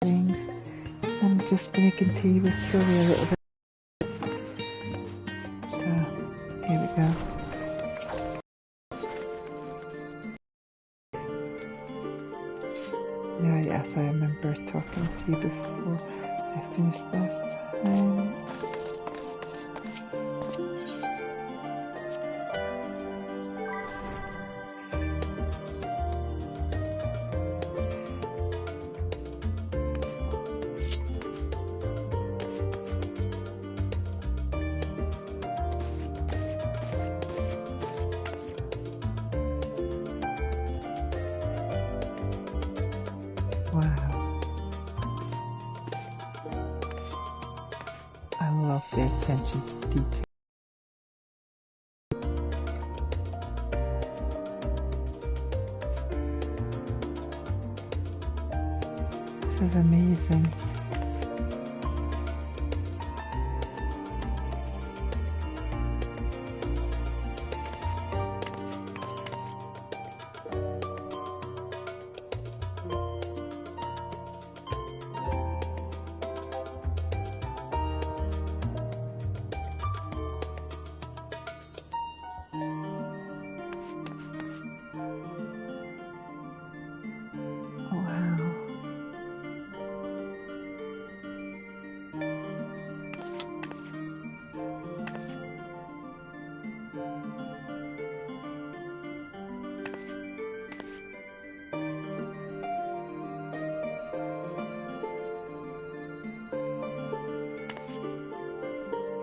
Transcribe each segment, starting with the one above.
things. I'm just gonna continue the story a little bit. Here we go. Yes, I remember talking to you before I finished last time. Wow. I love the attention to detail. This is amazing.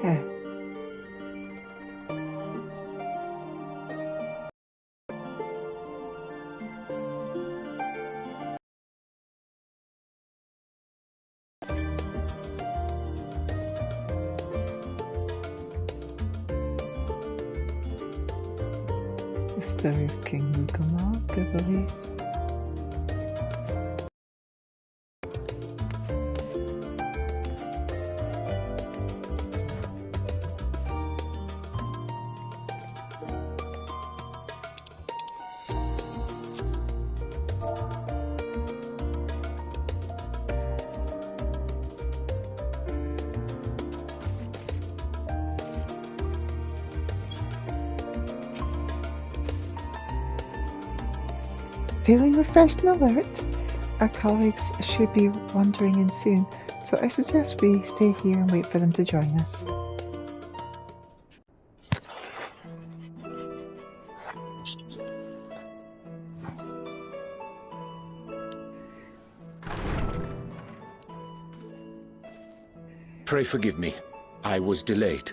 Yeah. The story of King Lugamark, I believe. Feeling refreshed and alert? Our colleagues should be wandering in soon, so I suggest we stay here and wait for them to join us. Pray forgive me. I was delayed.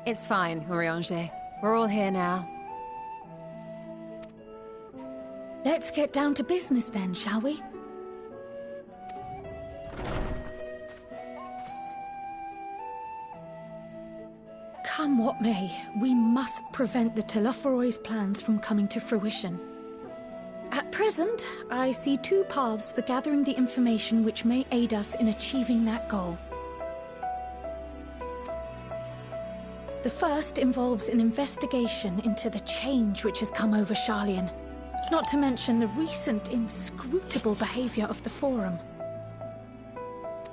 It's fine, Urianger. We're all here now. Let's get down to business then, shall we? Come what may, we must prevent the Telophoroi's plans from coming to fruition. At present, I see two paths for gathering the information which may aid us in achieving that goal. The first involves an investigation into the change which has come over Sharlayan. Not to mention the recent inscrutable behavior of the Forum.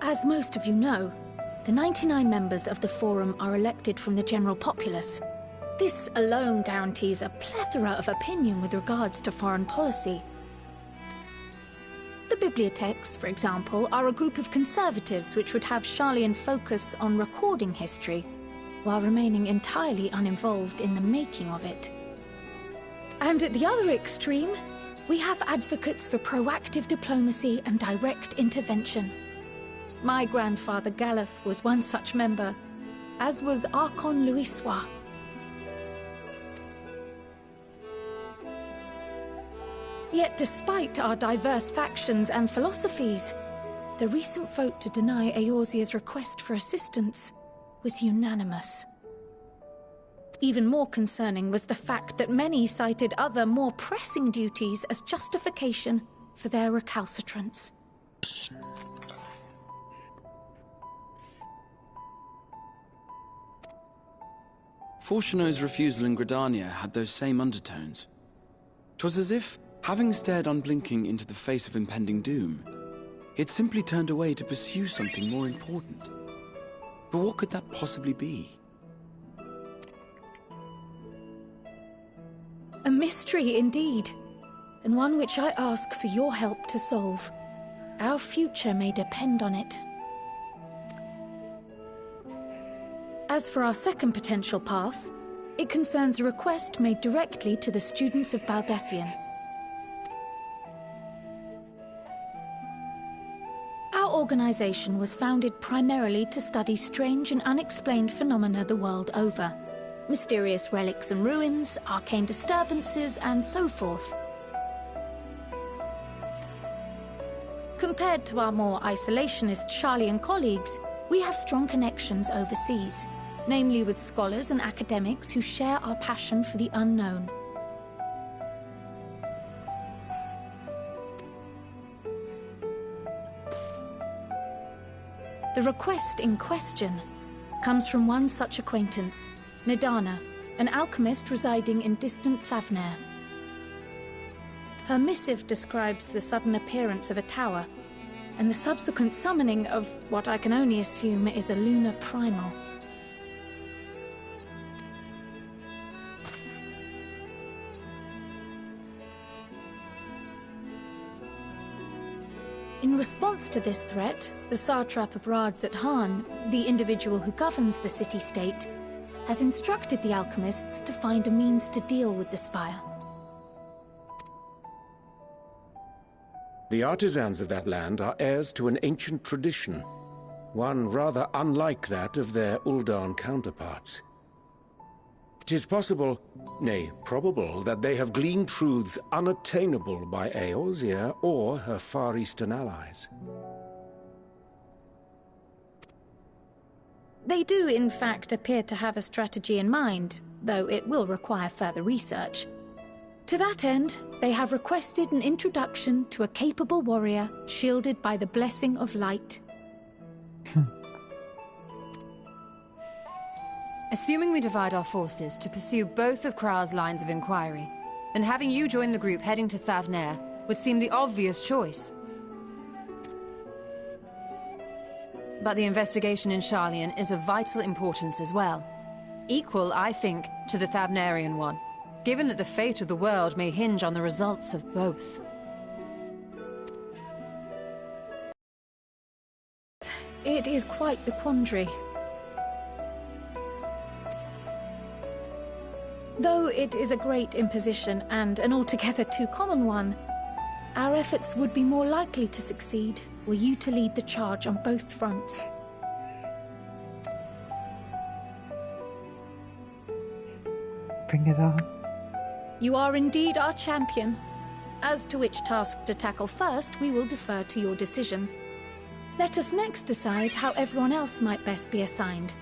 As most of you know, the 99 members of the Forum are elected from the general populace. This alone guarantees a plethora of opinion with regards to foreign policy. The bibliotheques, for example, are a group of conservatives which would have Sharlayan focus on recording history, while remaining entirely uninvolved in the making of it. And at the other extreme, we have advocates for proactive diplomacy and direct intervention. My grandfather Galef was one such member, as was Archon Louisois. Yet despite our diverse factions and philosophies, the recent vote to deny Eorzea's request for assistance was unanimous. Even more concerning was the fact that many cited other, more pressing duties as justification for their recalcitrance. Fortuno's refusal in Gridania had those same undertones. 'Twas as if Having stared unblinking into the face of impending doom, it simply turned away to pursue something more important. But what could that possibly be? A mystery indeed, and one which I ask for your help to solve. Our future may depend on it. As for our second potential path, it concerns a request made directly to the students of Baldesion. Our organization was founded primarily to study strange and unexplained phenomena the world over. Mysterious relics and ruins, arcane disturbances, and so forth. Compared to our more isolationist Sharlayan colleagues, we have strong connections overseas, namely with scholars and academics who share our passion for the unknown. The request in question comes from one such acquaintance, Nidana, an alchemist residing in distant Thavnair. Her missive describes the sudden appearance of a tower, and the subsequent summoning of what I can only assume is a lunar primal. In response to this threat, the satrap of Radzat-Han, the individual who governs the city-state, has instructed the alchemists to find a means to deal with the spire. The artisans of that land are heirs to an ancient tradition, one rather unlike that of their Uldan counterparts. It is possible, nay, probable, that they have gleaned truths unattainable by Eorzea or her Far Eastern allies. They do, in fact, appear to have a strategy in mind, though it will require further research. To that end, they have requested an introduction to a capable warrior shielded by the blessing of light. Assuming we divide our forces to pursue both of Kral's lines of inquiry, then having you join the group heading to Thavnair would seem the obvious choice. But the investigation in Sharlayan is of vital importance as well. Equal, I think, to the Thavnairian one, given that the fate of the world may hinge on the results of both. It is quite the quandary. Though it is a great imposition and an altogether too common one, our efforts would be more likely to succeed were you to lead the charge on both fronts. Bring it on. You are indeed our champion. As to which task to tackle first, we will defer to your decision. Let us next decide how everyone else might best be assigned.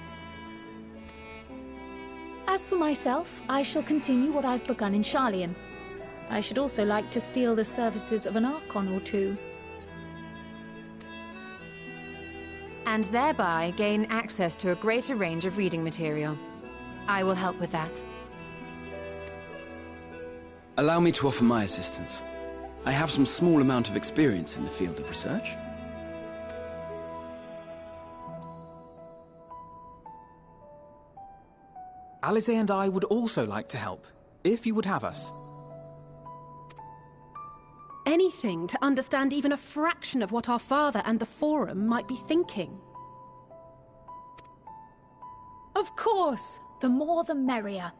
As for myself, I shall continue what I've begun in Sharlayan. I should also like to steal the services of an Archon or two. And thereby gain access to a greater range of reading material. I will help with that. Allow me to offer my assistance. I have some small amount of experience in the field of research. Alize and I would also like to help, if you would have us. Anything to understand even a fraction of what our father and the Forum might be thinking. Of course! The more the merrier.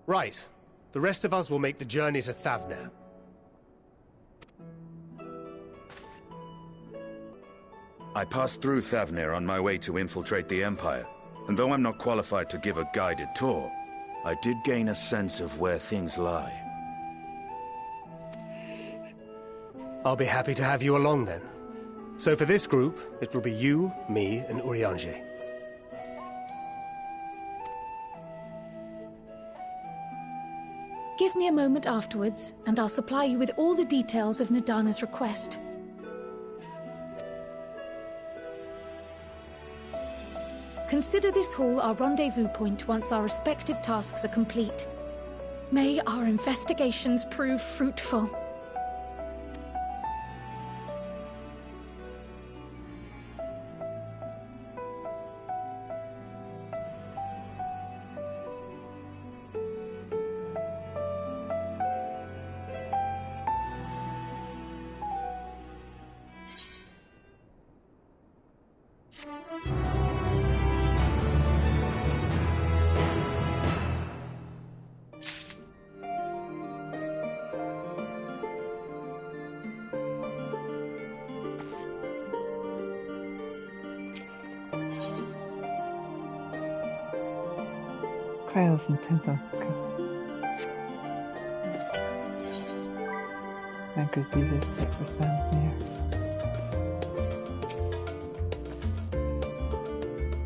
Right. The rest of us will make the journey to Thavnair. I passed through Thavnair on my way to infiltrate the Empire, and though I'm not qualified to give a guided tour, I did gain a sense of where things lie. I'll be happy to have you along then. So for this group, it will be you, me, and Urianger. Give me a moment afterwards, and I'll supply you with all the details of Nidana's request. Consider this hall our rendezvous point once our respective tasks are complete. May our investigations prove fruitful. Kyle's intent on Anchor's leader set for Thavnir.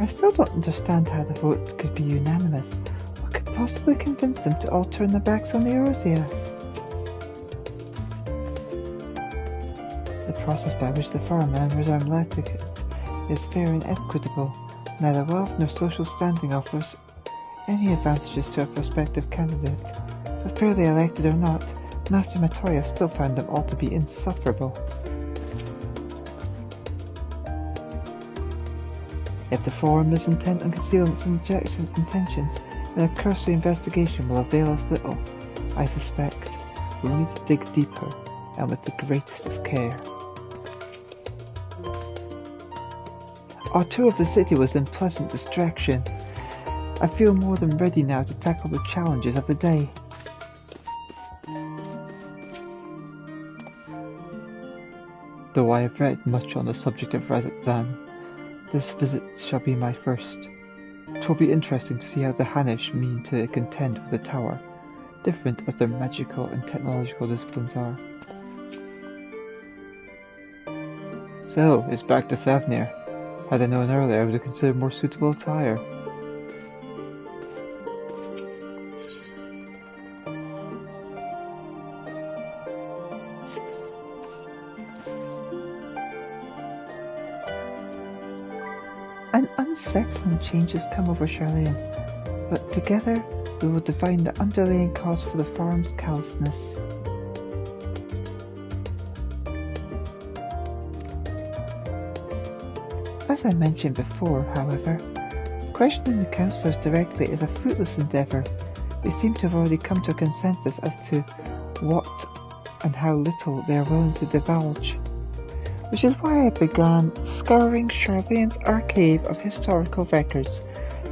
I still don't understand how the vote could be unanimous. What could possibly convince them to all turn their backs on the Eorzea? The process by which the foreign members are elected is fair and equitable. Neither wealth nor social standing offers any advantages to a prospective candidate. If fairly elected or not, Master Matoya still found them all to be insufferable. If the Forum is intent on concealing its intentions, then a cursory investigation will avail us little. I suspect we'll need to dig deeper, and with the greatest of care. Our tour of the city was a pleasant distraction. I feel more than ready now to tackle the challenges of the day. Though I have read much on the subject of Razat-zan, this visit shall be my first. 'Twill be interesting to see how the Hanish mean to contend with the tower, different as their magical and technological disciplines are. So, it's back to Thavnir. Had I known earlier, I would have considered more suitable attire. An unsettling change has come over Charlene, but together we will define the underlying cause for the Forum's callousness. As I mentioned before, however, questioning the councillors directly is a fruitless endeavour. They seem to have already come to a consensus as to what and how little they are willing to divulge. Which is why I began scouring Charlene's archive of historical records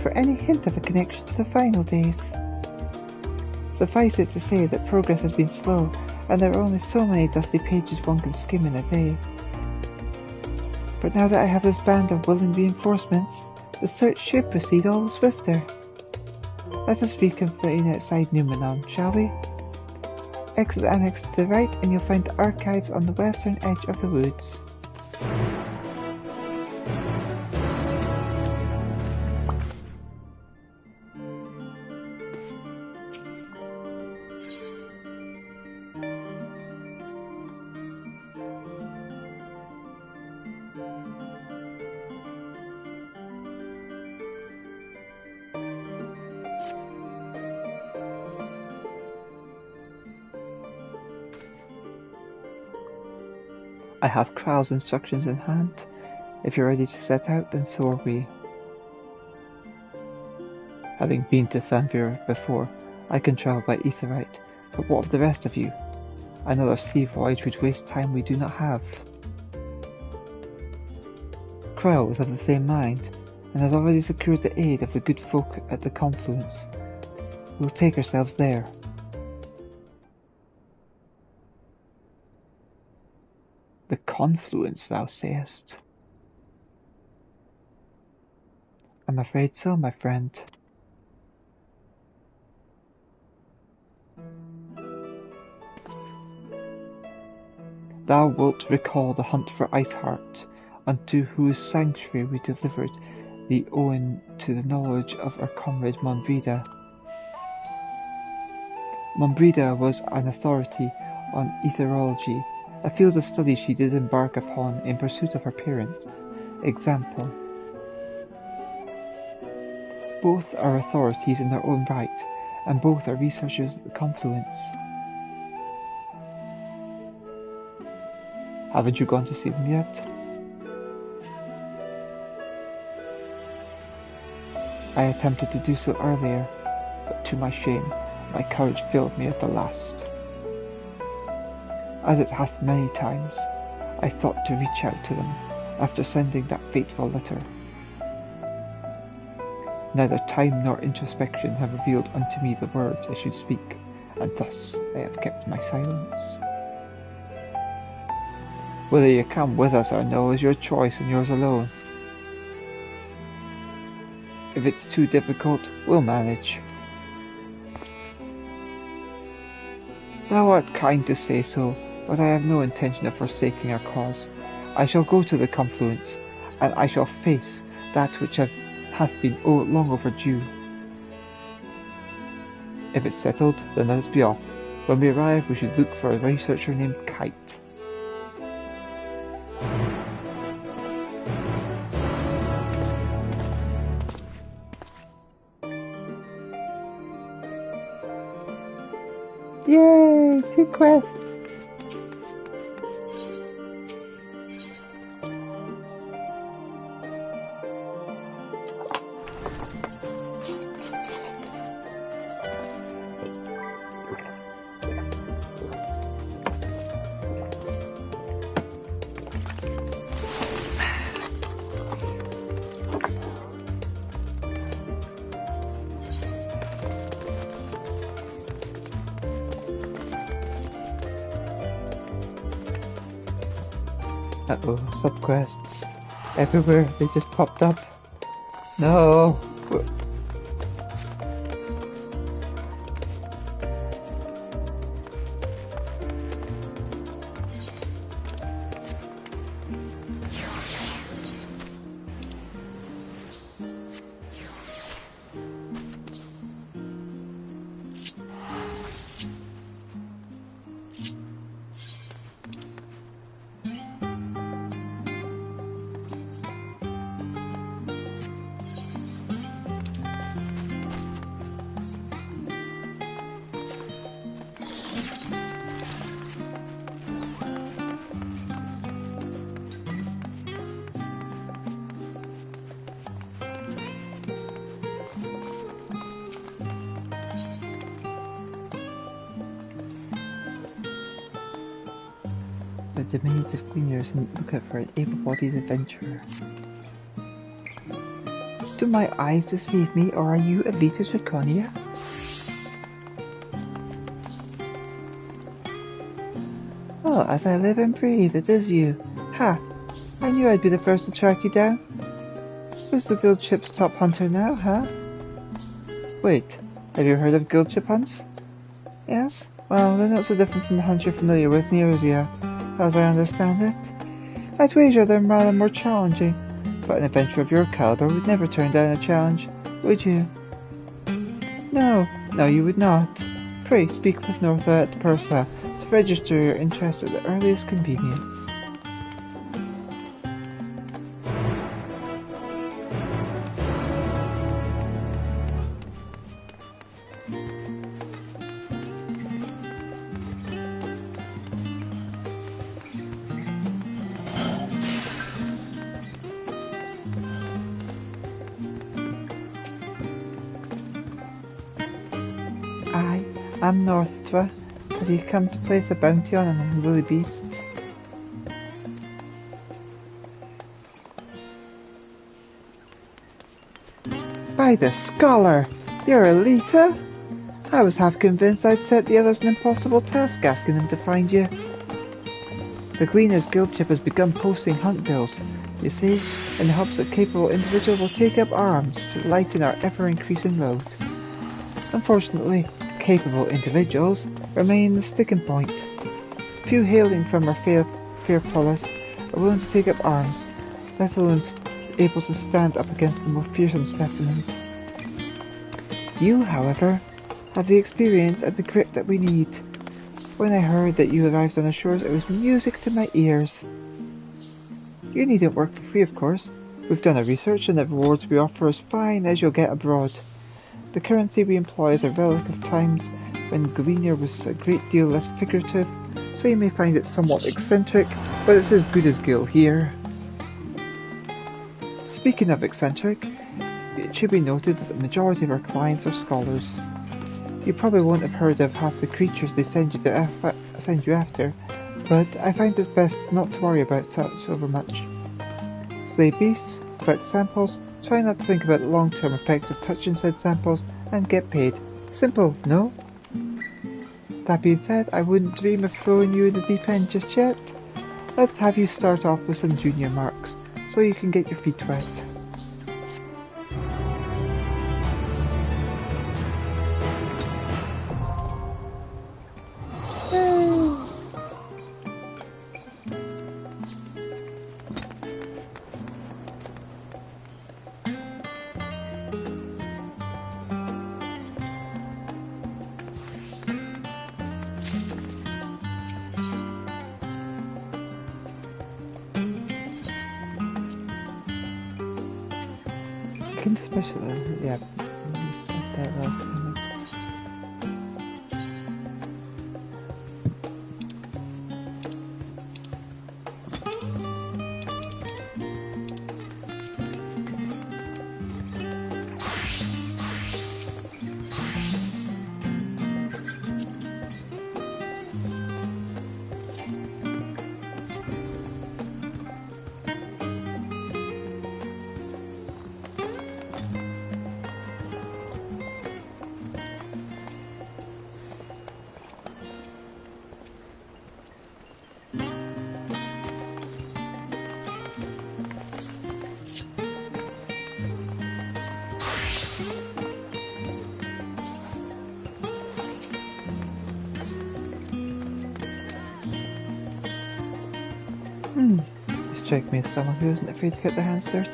for any hint of a connection to the final days. Suffice it to say that progress has been slow, and there are only so many dusty pages one can skim in a day. But now that I have this band of willing reinforcements, the search should proceed all the swifter. Let us reconvene outside Numenon, shall we? Exit the annex to the right and you'll find the archives on the western edge of the woods. I have Kral's instructions in hand. If you're ready to set out, then so are we. Having been to Thavnir before, I can travel by Aetheryte, but what of the rest of you? Another sea voyage would waste time we do not have. Kral was of the same mind, and has already secured the aid of the good folk at the confluence. We'll take ourselves there. The confluence, thou sayest? I'm afraid so, my friend. Thou wilt recall the hunt for Iceheart, unto whose sanctuary we delivered the owing to the knowledge of our comrade Monbrida. Monbrida was an authority on etherology, a field of study she did embark upon in pursuit of her parents' example. Both are authorities in their own right, and both are researchers at the Confluence. Haven't you gone to see them yet? I attempted to do so earlier, but to my shame, my courage failed me at the last. As it hath many times, I thought to reach out to them after sending that fateful letter. Neither time nor introspection have revealed unto me the words I should speak, and thus I have kept my silence. Whether you come with us or no is your choice and yours alone. If it's too difficult, we'll manage. Thou art kind to say so, but I have no intention of forsaking our cause. I shall go to the Confluence, and I shall face that which hath been long overdue. If it's settled, then let us be off. When we arrive, we should look for a researcher named Kite. Yay! 2 quests! Uh-oh, subquests. Everywhere, they just popped up. No! The domains of cleaners and look out for an able-bodied adventurer. Do my eyes deceive me, or are you Elita Draconia? Oh, as I live and breathe, it is you. Ha! I knew I'd be the first to track you down. Who's the guild ship's top hunter now, huh? Wait, have you heard of guild ship hunts? Yes? Well, they're not so different from the hunts you're familiar with, Neosia. As I understand it, I'd wager they're rather more challenging, but an adventurer of your caliber would never turn down a challenge, would you? No, you would not. Pray speak with Northa at Pursa to register your interest at the earliest convenience. I'm Northra. Have you come to place a bounty on an unruly beast? By the scholar! You're Elita? I was half convinced I'd set the others an impossible task asking them to find you. The Gleaners Guild ship has begun posting hunt bills, you see, in the hopes that capable individuals will take up arms to lighten our ever-increasing load. Unfortunately, capable individuals remain the sticking point. Few hailing from our fair polis are willing to take up arms, let alone able to stand up against the more fearsome specimens. You, however, have the experience and the grit that we need. When I heard that you arrived on our shores, it was music to my ears. You needn't work for free, of course. We've done our research and the rewards we offer as fine as you'll get abroad. The currency we employ is a relic of times when Gleaner was a great deal less figurative, so you may find it somewhat eccentric, but it's as good as Gil here. Speaking of eccentric, it should be noted that the majority of our clients are scholars. You probably won't have heard of half the creatures they send you after, but I find it's best not to worry about such overmuch. Slay beasts, collect samples, try not to think about the long-term effects of touching said samples, and get paid. Simple, no? That being said, I wouldn't dream of throwing you in the deep end just yet. Let's have you start off with some junior marks, so you can get your feet wet. Especially, yeah, you said that last time. You strike me as someone who isn't afraid to get their hands dirty.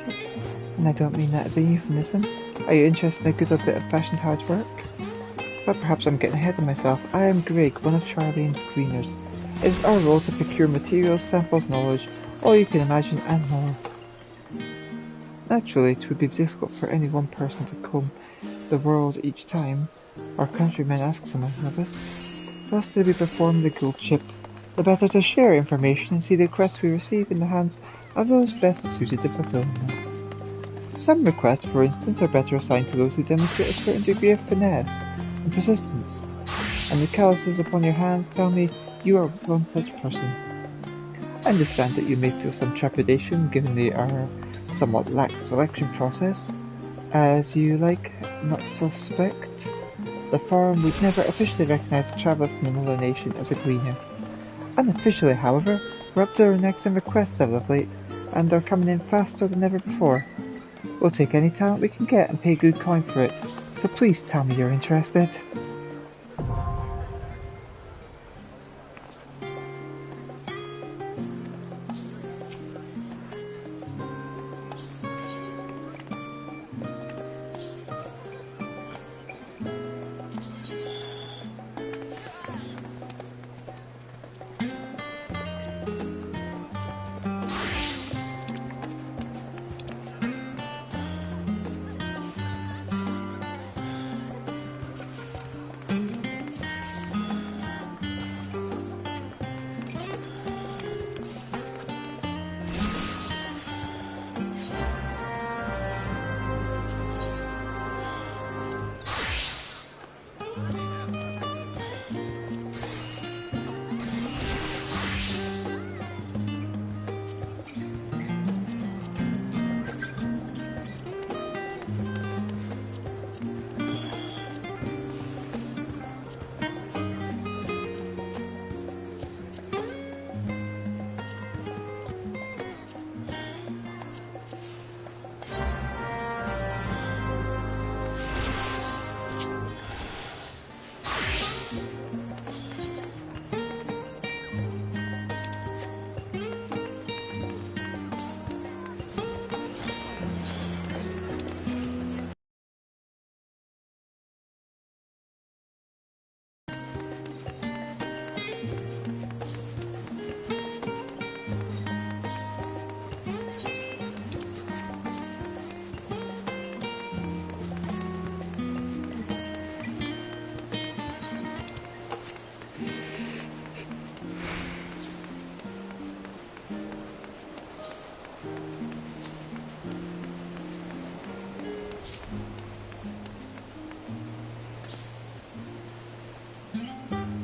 And I don't mean that as a euphemism. Are you interested in a good old bit of fashioned hard work? But perhaps I'm getting ahead of myself. I am Greg, one of Charlene's cleaners. It is our role to procure materials, samples, knowledge, all you can imagine and more. Naturally, it would be difficult for any one person to comb the world each time our countrymen ask something of us. Thus do we perform the gold chip, the better to share information and see the requests we receive in the hands of those best suited to fulfill them. Some requests, for instance, are better assigned to those who demonstrate a certain degree of finesse and persistence, and the calluses upon your hands tell me you are one such person. I understand that you may feel some trepidation given our somewhat lax selection process. As you not suspect, the Forum would never officially recognize a traveller from another nation as a gleaner. Unofficially, however, we're up to our necks in requests as of late, and are coming in faster than ever before. We'll take any talent we can get and pay good coin for it, so please tell me you're interested.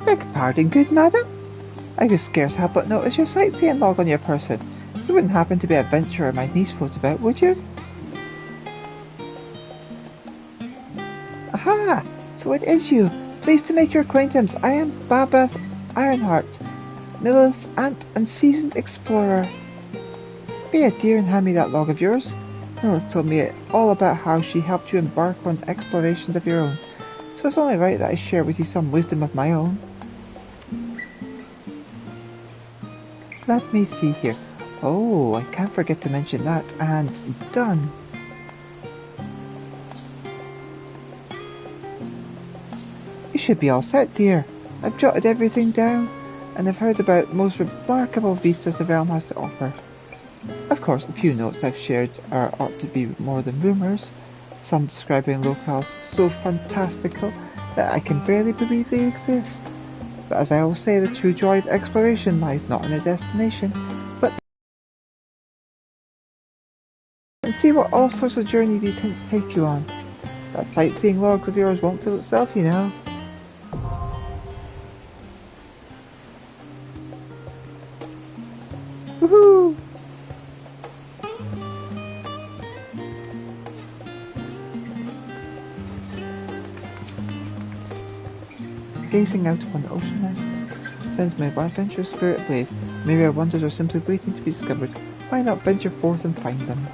Beg pardon, good madam? I could scarce help but notice your sightseeing log on your person. You wouldn't happen to be an adventurer my niece wrote about, would you? Aha! So it is you. Pleased to make your acquaintance. I am Babeth Ironheart, Miller's aunt and seasoned explorer. Be a dear and hand me that log of yours. Miller's told me all about how she helped you embark on explorations of your own, so it's only right that I share with you some wisdom of my own. Let me see here. Oh, I can't forget to mention that, and done. You should be all set, dear. I've jotted everything down, and I've heard about most remarkable vistas the realm has to offer. Of course, a few notes I've shared are ought to be more than rumours, some describing locales so fantastical that I can barely believe they exist. But as I always say, the true joy of exploration lies not in a destination, but and see what all sorts of journey these hints take you on. That sightseeing log of yours won't fill itself, you know. Woohoo! Gazing out upon the ocean now sends my adventurous spirit ablaze. Maybe our wonders are simply waiting to be discovered. Why not venture forth and find them?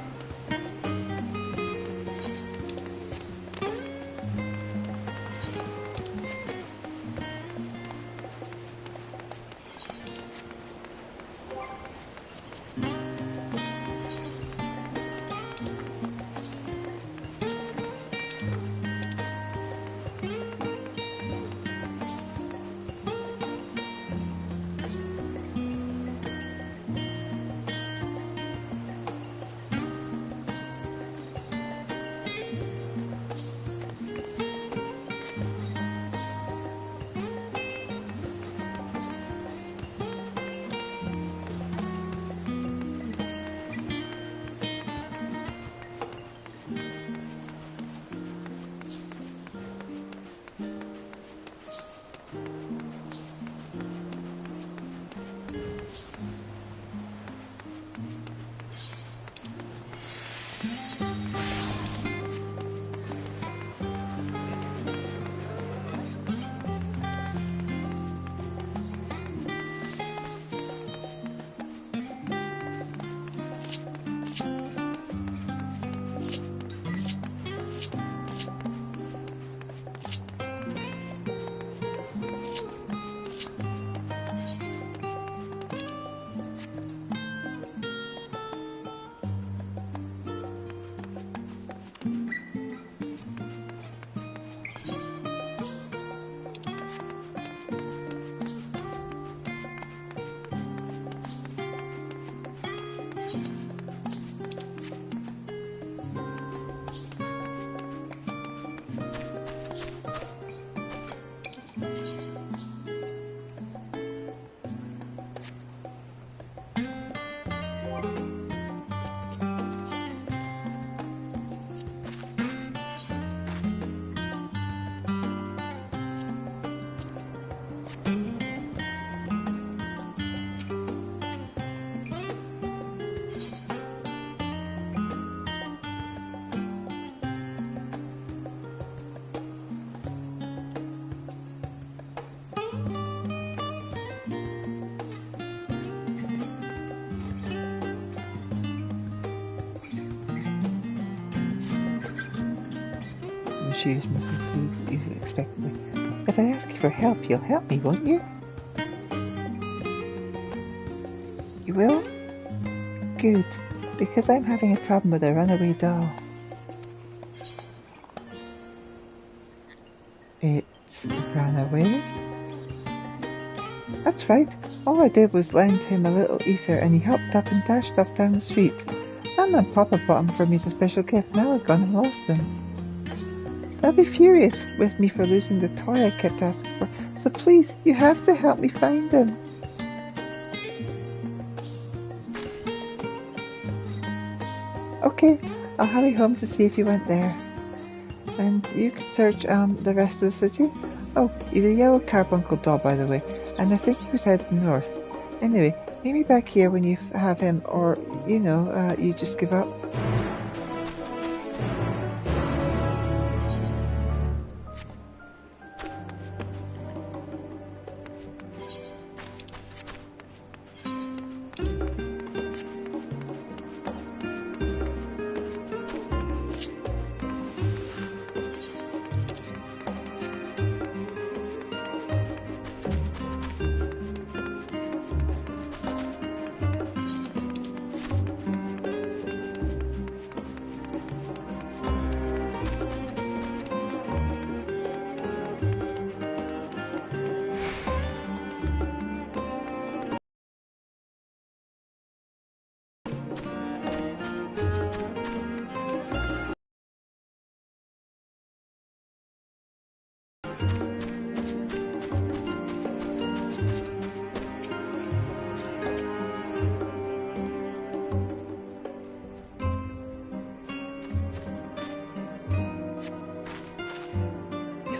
She easily expectedly. If I ask you for help, you'll help me, won't you? You will? Good, because I'm having a problem with a runaway doll. It ran away? That's right. All I did was lend him a little ether and he hopped up and dashed off down the street. And my papa bought him for me as a special gift. Now I've gone and lost him. They'll be furious with me for losing the toy I kept asking for, so please, you have to help me find him. Okay, I'll hurry home to see if he went there. And you can search the rest of the city. Oh, he's a yellow carbuncle doll, by the way, and I think he was heading north. Anyway, meet me back here when you have him, or, you know, you just give up.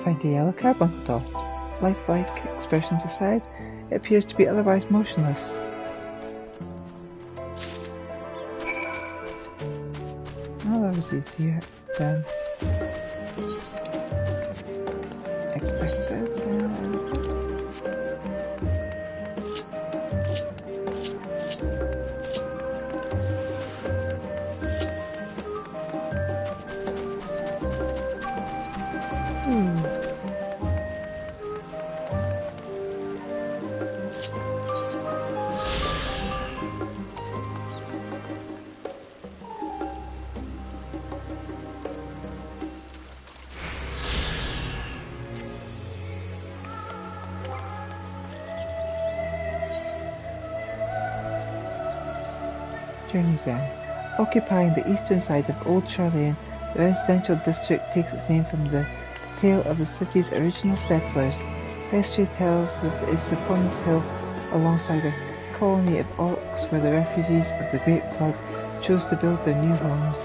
Find the yellow carbuncle doll. Lifelike expressions aside, it appears to be otherwise motionless. Oh, that was easier than expected. Journey's End. Occupying the eastern side of Old Charlian, the residential district takes its name from the tale of the city's original settlers. History tells that it is upon this hill, alongside a colony of orcs, where the refugees of the Great Flood chose to build their new homes.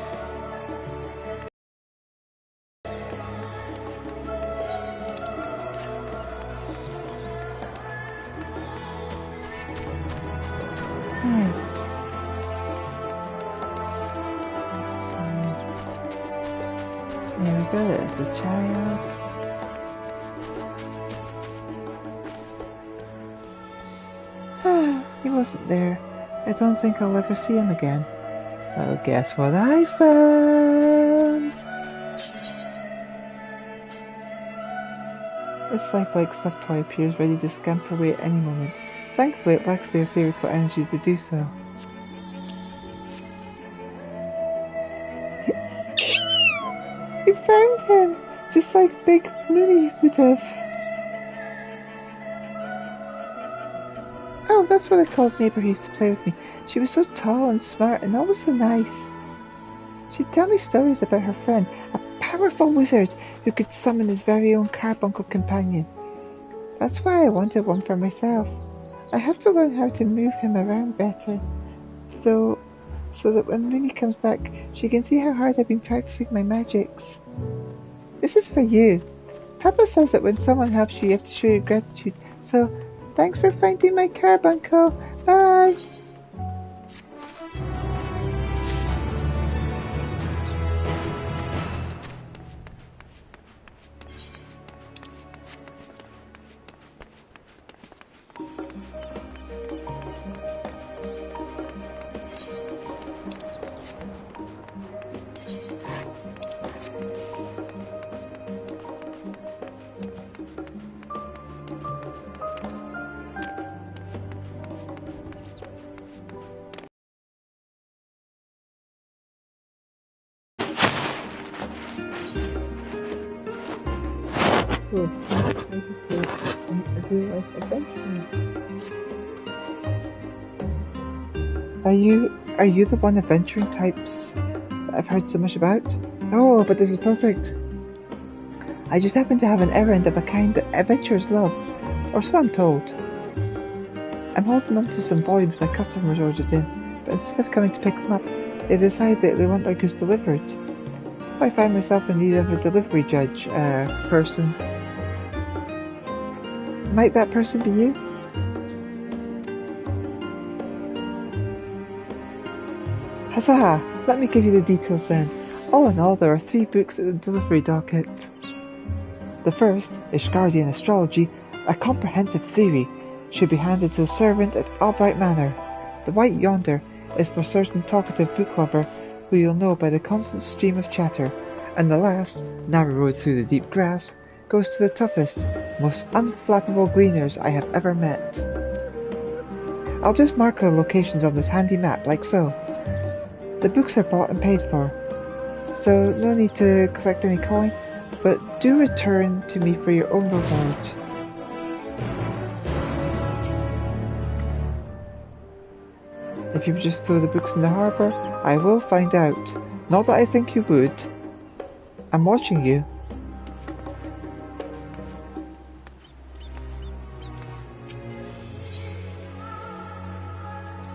There we go, there's the child. He wasn't there. I don't think I'll ever see him again. Well, guess what I found? This lifelike stuffed toy appears ready to scamper away at any moment. Thankfully, it lacks the ethereal energy to do so. You found him! Just like Big Mooney would have. Oh, that's what I called neighbour who used to play with me. She was so tall and smart and always so nice. She'd tell me stories about her friend, a powerful wizard who could summon his very own carbuncle companion. That's why I wanted one for myself. I have to learn how to move him around better, so that when Mooney comes back, she can see how hard I've been practicing my magics. This is for you. Papa says that when someone helps you, you have to show your gratitude, so thanks for finding my carbuncle. Bye! Cool. So I'm excited to meet a real-life adventurer. Are you the one adventuring types that I've heard so much about? Oh, but this is perfect. I just happen to have an errand of a kind that adventurers love, or so I'm told. I'm holding on to some volumes my customers ordered in, but instead of coming to pick them up, they decide that they want their goods delivered. So if I find myself in need of a delivery judge, person, might that person be you? Huzzah! Let me give you the details then. All in all, there are 3 books in the delivery docket. The first, Ishgardian Astrology, a comprehensive theory, should be handed to the servant at Albright Manor. The white yonder is for a certain talkative book lover who you'll know by the constant stream of chatter, and the last, Narrow Road Through the Deep Grass, goes to the toughest, most unflappable gleaners I have ever met. I'll just mark the locations on this handy map, like so. The books are bought and paid for, so no need to collect any coin, but do return to me for your own reward. If you just throw the books in the harbour, I will find out. Not that I think you would. I'm watching you.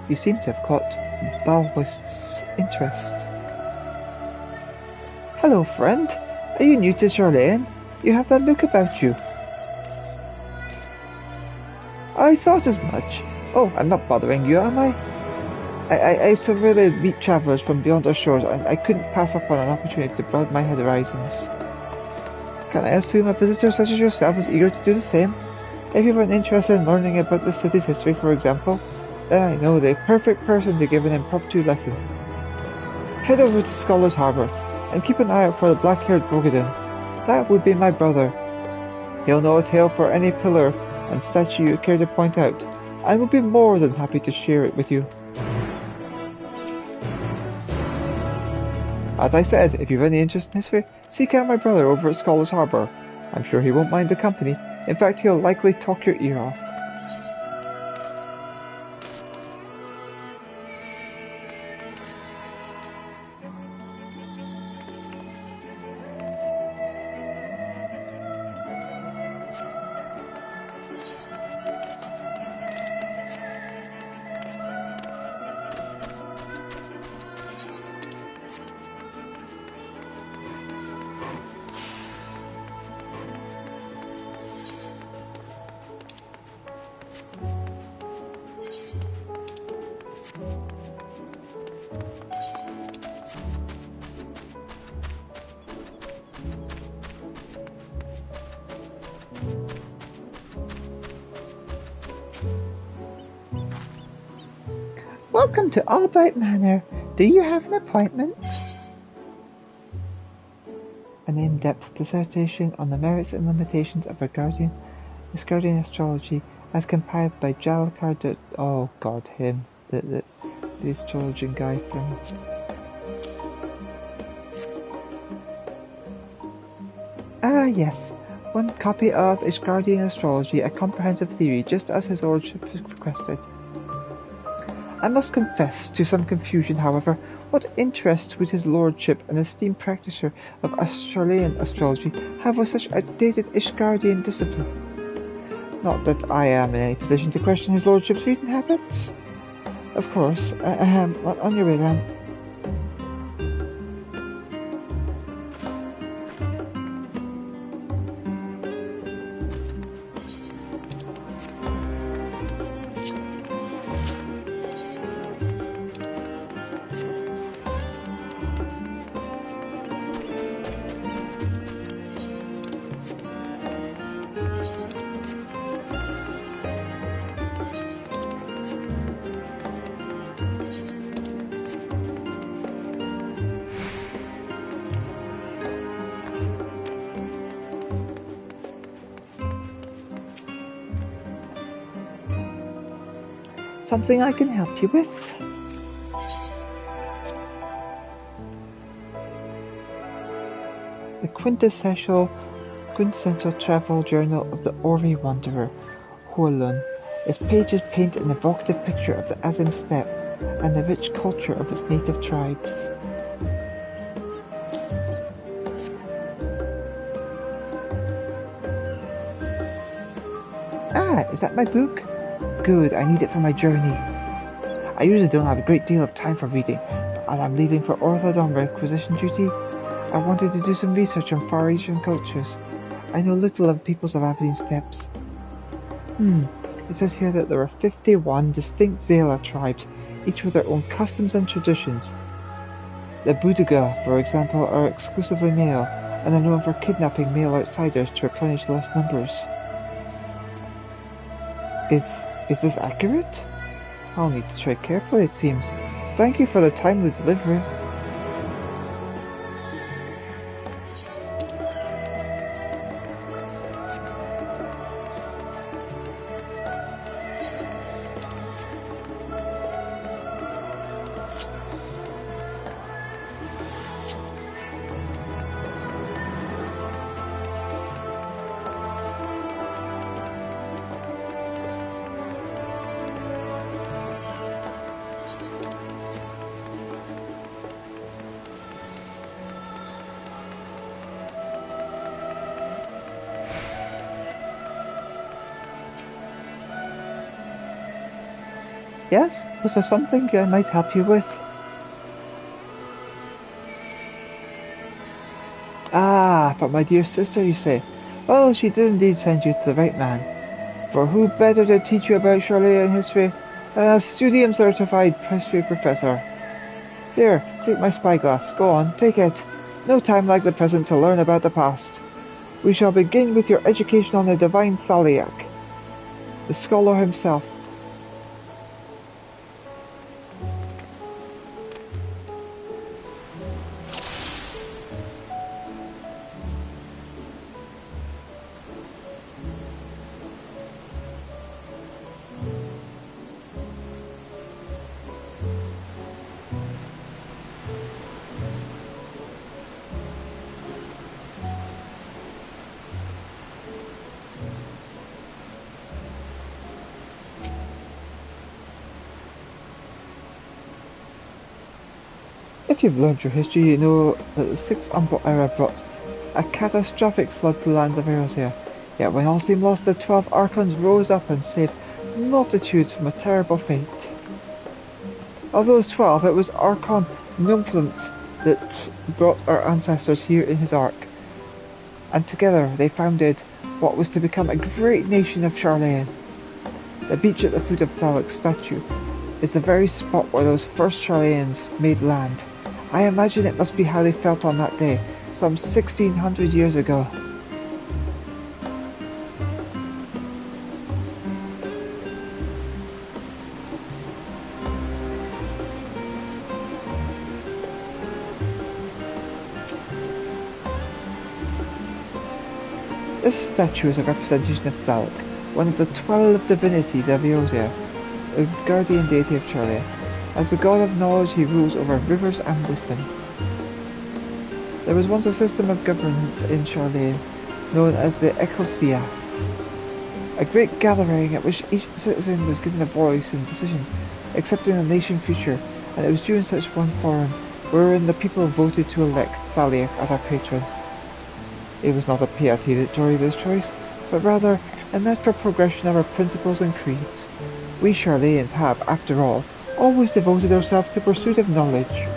You seem to have caught Balwist's interest. Hello, friend. Are you new to Charlayan? You have that look about you. I thought as much. Oh, I'm not bothering you, am I? I so rarely meet travellers from beyond our shores, and I couldn't pass up on an opportunity to broaden my horizons. Can I assume a visitor such as yourself is eager to do the same? If you weren't interested in learning about the city's history, for example, then I know the perfect person to give an impromptu lesson. Head over to Scholar's Harbour, and keep an eye out for the black-haired Bogadin. That would be my brother. He'll know a tale for any pillar and statue you care to point out, and will be more than happy to share it with you. As I said, if you've any interest in history, seek out my brother over at Scholar's Harbour. I'm sure he won't mind the company. In fact, he'll likely talk your ear off. Welcome to Albright Manor. Do you have an appointment? An in-depth dissertation on the merits and limitations of Ishgardian astrology, as compiled by Jalkar. Oh God, him, the astrologian guy from. Ah, yes. One copy of Ishgardian Astrology, a comprehensive theory, just as his lordship requested. I must confess to some confusion, however. What interest would his lordship, an esteemed practitioner of Charlayan astrology, have with such outdated Ishgardian discipline? Not that I am in any position to question his lordship's reading habits. Of course. On your way then. Something I can help you with? The quintessential travel journal of the Ori Wanderer, Huolun. Its pages paint an evocative picture of the Azim Steppe and the rich culture of its native tribes. Ah, is that my book? Good, I need it for my journey. I usually don't have a great deal of time for reading, and I'm leaving for Orthodon requisition duty. I wanted to do some research on Far Eastern cultures. I know little of peoples of Aberdeen Steppes. It says here that there are 51 distinct Zala tribes, each with their own customs and traditions. The Budiga, for example, are exclusively male, and are known for kidnapping male outsiders to replenish lost numbers. Is this accurate? I'll need to tread carefully, it seems. Thank you for the timely delivery. Yes? Was there something I might help you with? Ah, but my dear sister, you say. Well, she did indeed send you to the right man. For who better to teach you about Charlean history than a Studium-certified history professor? Here, take my spyglass. Go on, take it. No time like the present to learn about the past. We shall begin with your education on the divine Thaliak, the scholar himself. If you've learned your history, you know that the Sixth Umbral era brought a catastrophic flood to the lands of Eorzea. Yet when all seemed lost, the 12 Archons rose up and saved multitudes from a terrible fate. Of those 12, it was Archon Numplinth that brought our ancestors here in his ark, and together they founded what was to become a great nation of Charlean. The beach at the foot of Thalak's statue is the very spot where those first Charleans made land. I imagine it must be how they felt on that day, some 1600 years ago. This statue is a representation of Thalak, one of the 12 divinities of Eorzea, the guardian deity of Charlean. As the god of knowledge, he rules over rivers and wisdom. There was once a system of governance in Charlean known as the Ecclesia, a great gathering at which each citizen was given a voice in decisions accepting the nation's future, and it was during such one forum wherein the people voted to elect Thaliak as our patron. It was not a piety that drove this choice, but rather a natural progression of our principles and creeds. We Charleans have, after all, always devoted ourselves to pursuit of knowledge.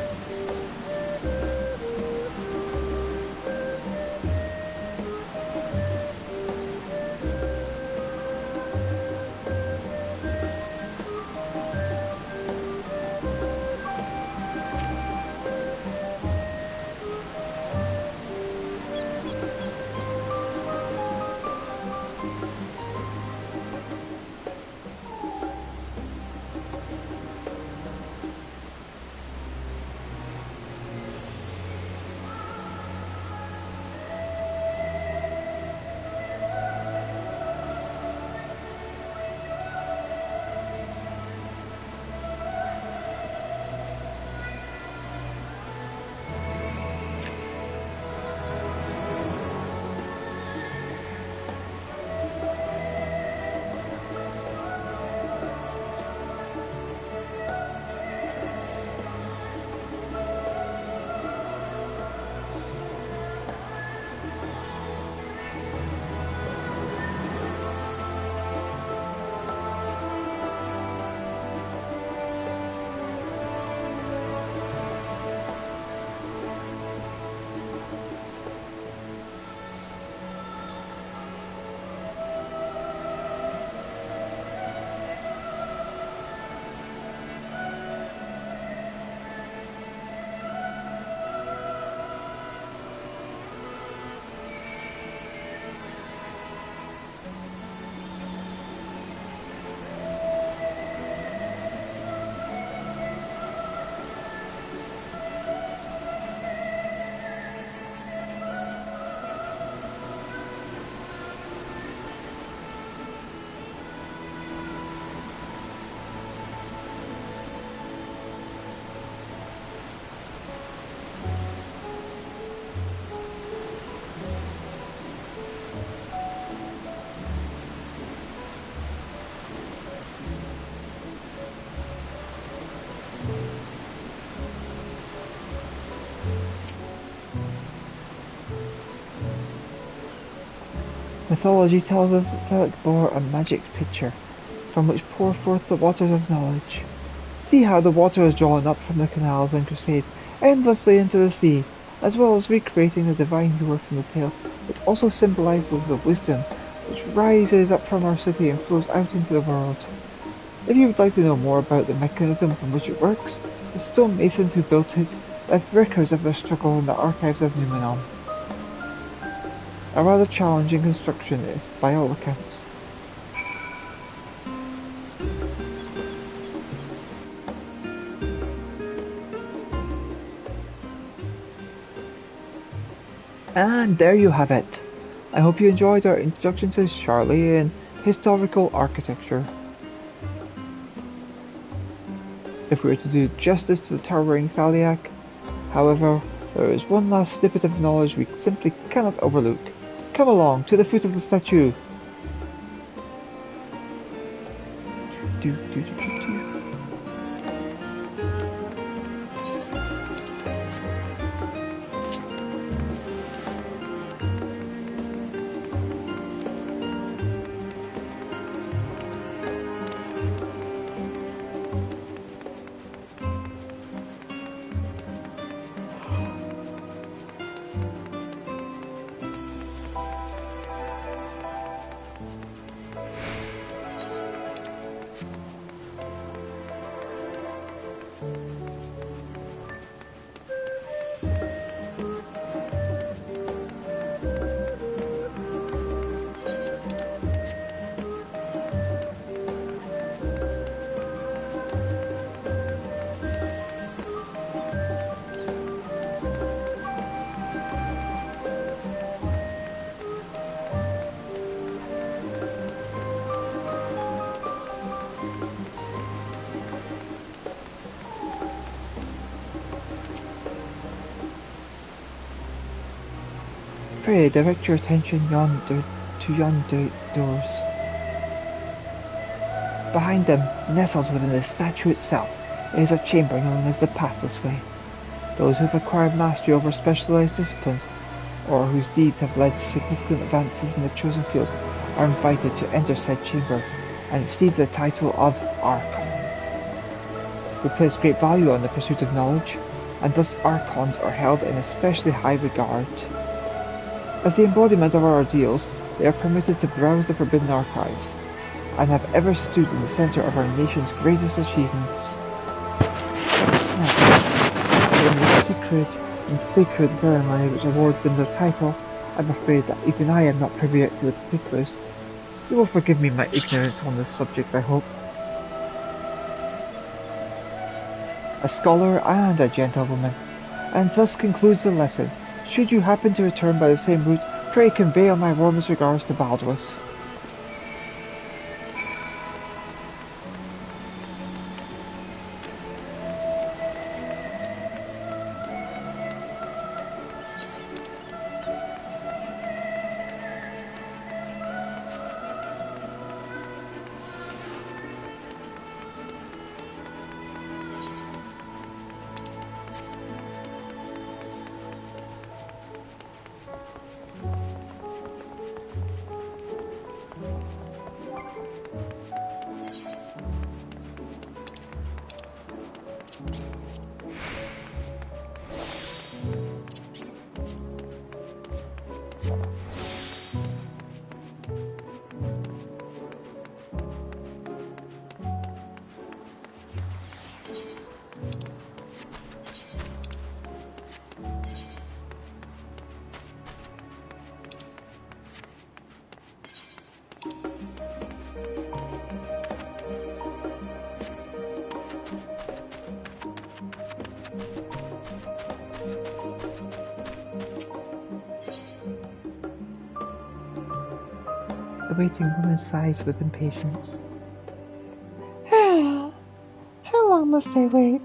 Mythology tells us that Telic bore a magic pitcher, from which pour forth the waters of knowledge. See how the water is drawn up from the canals and crusade endlessly into the sea, as well as recreating the divine lure from the tale. It also symbolizes the wisdom which rises up from our city and flows out into the world. If you would like to know more about the mechanism from which it works, the stonemasons who built it left records of their struggle in the archives of Numenor. A rather challenging construction, by all accounts. And there you have it. I hope you enjoyed our introduction to Sharlayan historical architecture. If we were to do justice to the towering Thaliak, however, there is one last snippet of knowledge we simply cannot overlook. Come along, to the foot of the statue. Pray direct your attention to yonder doors. Behind them, nestled within the statue itself, is a chamber known as the Pathless Way. Those who have acquired mastery over specialized disciplines, or whose deeds have led to significant advances in the chosen field, are invited to enter said chamber and receive the title of Archon. We place great value on the pursuit of knowledge, and thus Archons are held in especially high regard. As the embodiment of our ideals, they are permitted to browse the forbidden archives, and have ever stood in the centre of our nation's greatest achievements. The secret and sacred ceremony which awards them their title, I'm afraid that even I am not privy to the particulars. You will forgive me my ignorance on this subject, I hope. A scholar and a gentlewoman, and thus concludes the lesson. Should you happen to return by the same route, pray convey my warmest regards to Baldwus. The waiting woman sighs with impatience. How long must I wait?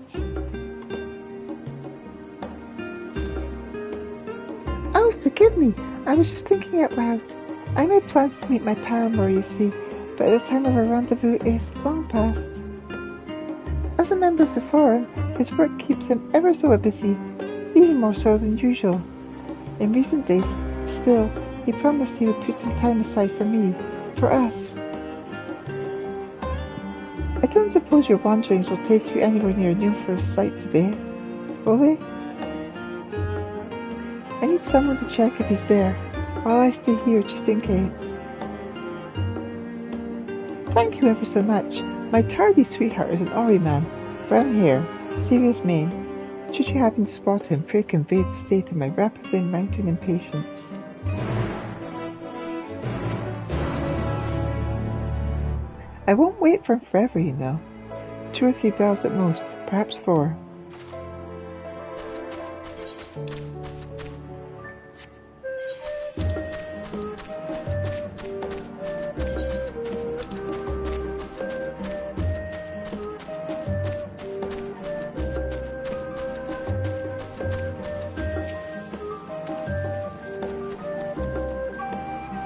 Oh, forgive me. I was just thinking out loud. I made plans to meet my paramour, you see, but the time of our rendezvous is long past. As a member of the Forum, his work keeps him ever so busy, even more so than usual. In recent days, still, He promised he would put some time aside for me, for us. I don't suppose your wanderings will take you anywhere near Numerous site today, will they? I need someone to check if he's there, while I stay here just in case. Thank you ever so much. My tardy sweetheart is an Ori man, brown hair, serious mane. Should you happen to spot him, pray convey the state of my rapidly mounting impatience. I won't wait for him forever, you know. 2 or 3 bells at most, perhaps 4.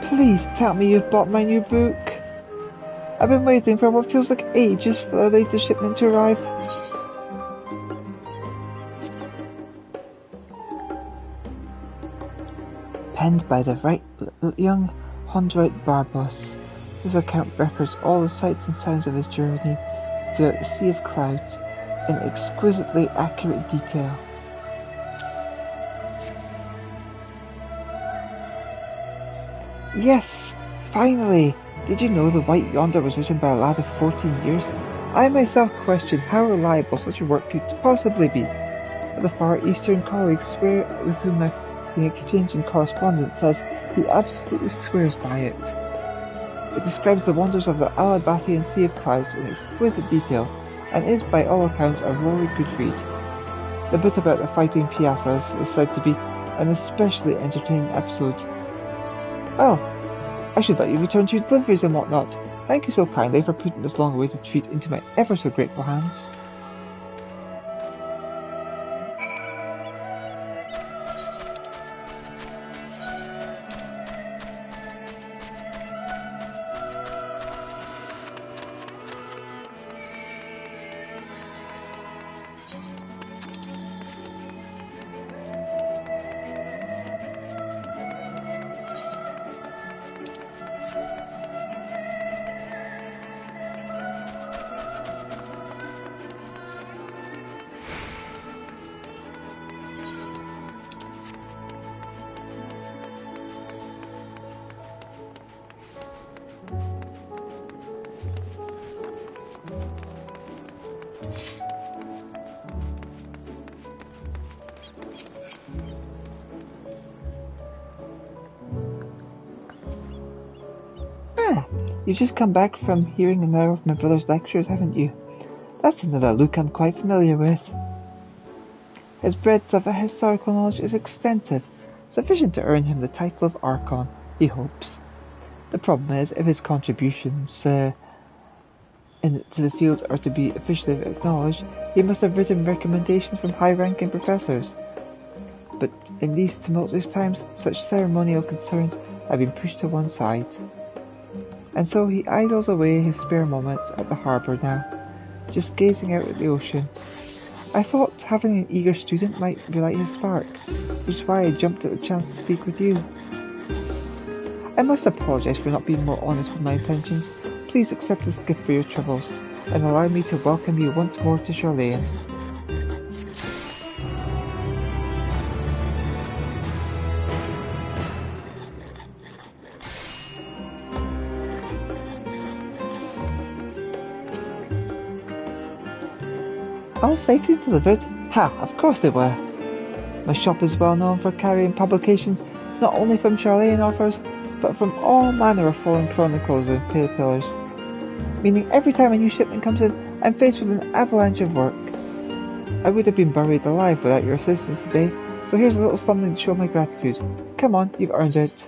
Please tell me you've bought my new book. I've been waiting for what feels like ages for the latest shipment to arrive. Penned by the right young Hondroit Barbos, this account records all the sights and sounds of his journey throughout the sea of clouds in exquisitely accurate detail. Yes, finally! Did you know The White Yonder was written by a lad of 14 years? I myself question how reliable such a work could possibly be, but the far eastern colleague with whom I've been exchanging correspondence says he absolutely swears by it. It describes the wonders of the Alabathian Sea of Clouds in exquisite detail, and is by all accounts a roaring good read. The bit about the fighting piazzas is said to be an especially entertaining episode. Oh, I should let you return to your deliveries and whatnot. Thank you so kindly for putting this long-awaited treat into my ever-so grateful hands. You've just come back from hearing another of my brother's lectures, haven't you? That's another look I'm quite familiar with. His breadth of historical knowledge is extensive, sufficient to earn him the title of Archon, he hopes. The problem is, if his contributions to the field are to be officially acknowledged, he must have written recommendations from high-ranking professors. But in these tumultuous times, such ceremonial concerns have been pushed to one side. And so he idles away his spare moments at the harbour now, just gazing out at the ocean. I thought having an eager student might relight his spark, which is why I jumped at the chance to speak with you. I must apologise for not being more honest with my intentions. Please accept this gift for your troubles, and allow me to welcome you once more to Charlayan. All safely delivered? Ha, of course they were. My shop is well known for carrying publications not only from Charlayan authors, but from all manner of foreign chronicles and tale-tellers. Meaning every time a new shipment comes in, I'm faced with an avalanche of work. I would have been buried alive without your assistance today, so here's a little something to show my gratitude. Come on, you've earned it.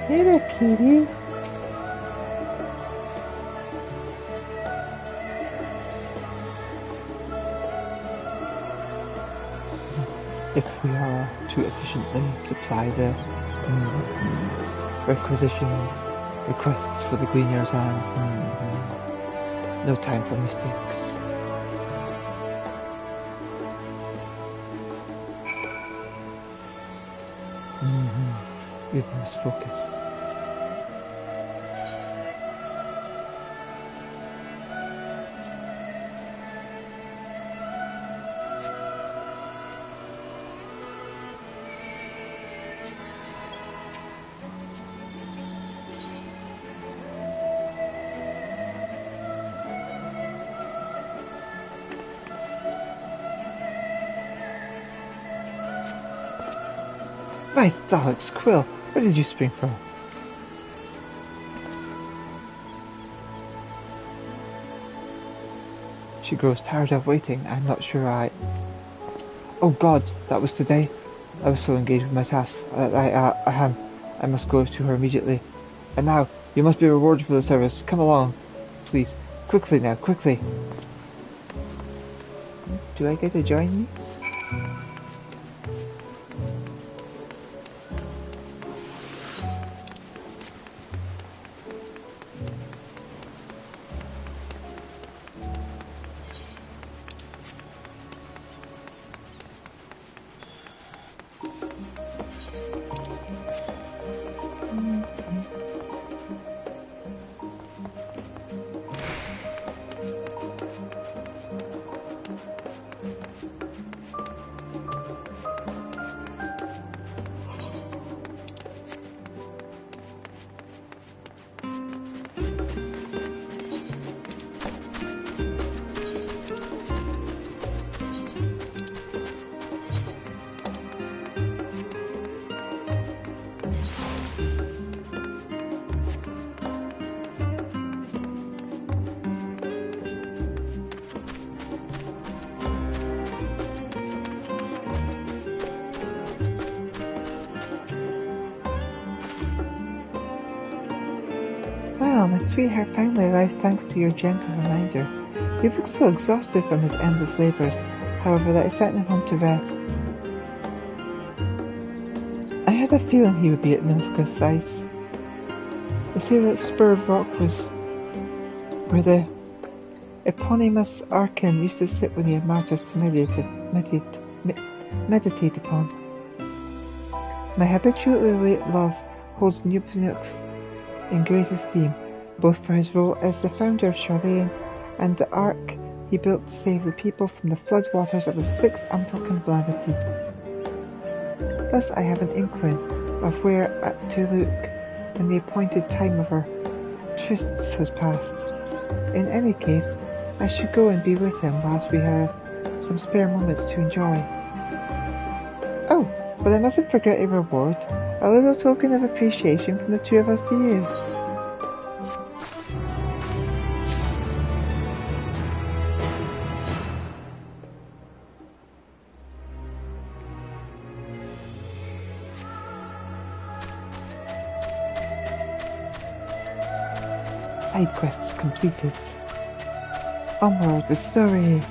Hey there, kitty. If we are to efficiently supply the requisition requests for the Gleaners and no time for mistakes. You must focus. My Daleks, Quill, where did you spring from? She grows tired of waiting. I'm not sure Oh God, that was today. I was so engaged with my task. I must go to her immediately. And now, you must be rewarded for the service. Come along, please. Quickly now, quickly. Do I get to join these? Well, my sweetheart finally arrived thanks to your gentle reminder. He looked so exhausted from his endless labours, however, that I sent him home to rest. I had a feeling he would be at Nymphga's ice. They say that spur of rock was where the eponymous Archon used to sit when he had martyrs to meditate upon. My habitually late love holds Nupinuk in great esteem, both for his role as the founder of Charlayan and the ark he built to save the people from the floodwaters of the sixth unbroken calamity. Thus I have an inkling of where to look when the appointed time of our trysts has passed. In any case, I should go and be with him whilst we have some spare moments to enjoy. Oh, but I mustn't forget a reward. A little token of appreciation from the two of us to you. Side quests completed. Onward with story.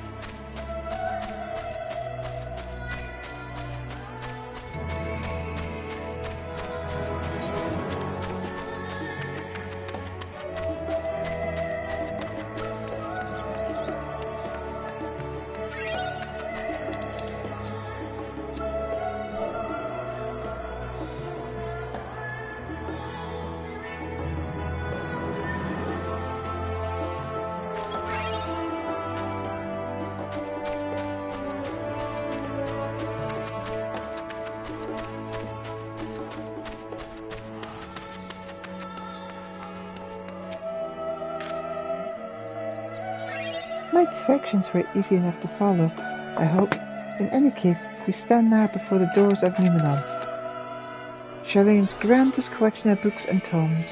My directions were easy enough to follow, I hope. In any case, we stand now before the doors of Numenor, Charlayan's grandest collection of books and tomes.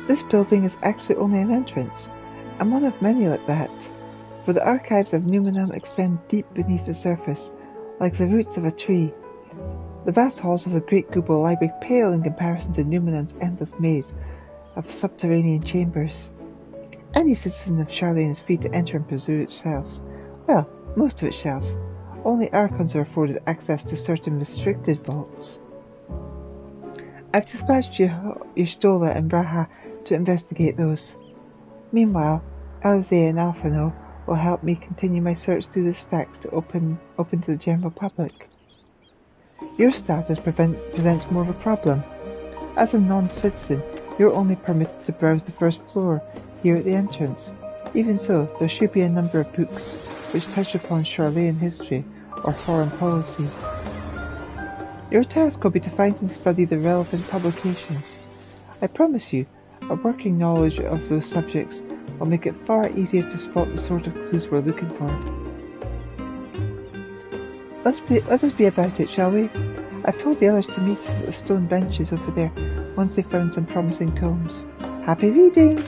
This building is actually only an entrance, and one of many like that, for the archives of Numenum extend deep beneath the surface, like the roots of a tree. The vast halls of the Great Google Library pale in comparison to Numenum's endless maze of subterranean chambers. Any citizen of Charlene is free to enter and peruse its shelves. Well, most of its shelves. Only Archons are afforded access to certain restricted vaults. I've dispatched Y'shtola and Braha to investigate those. Meanwhile, Elizé and Alphino will help me continue my search through the stacks to open to the general public. Your status presents more of a problem. As a non-citizen, you're only permitted to browse the first floor here at the entrance. Even so, there should be a number of books which touch upon Charlayan history or foreign policy. Your task will be to find and study the relevant publications. I promise you, a working knowledge of those subjects will make it far easier to spot the sort of clues we're looking for. Let us be about it, shall we? I've told the others to meet us at the stone benches over there once they've found some promising tomes. Happy reading!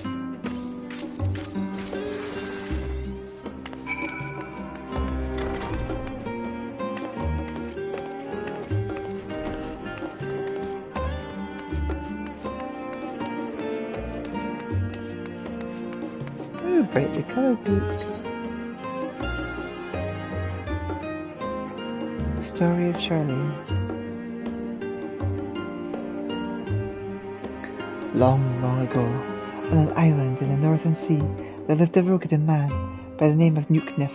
Ooh, brightly coloured book. The Story of Charlene. Long, long ago, on an island in the northern sea, there lived a Rogadan man by the name of Nuknef.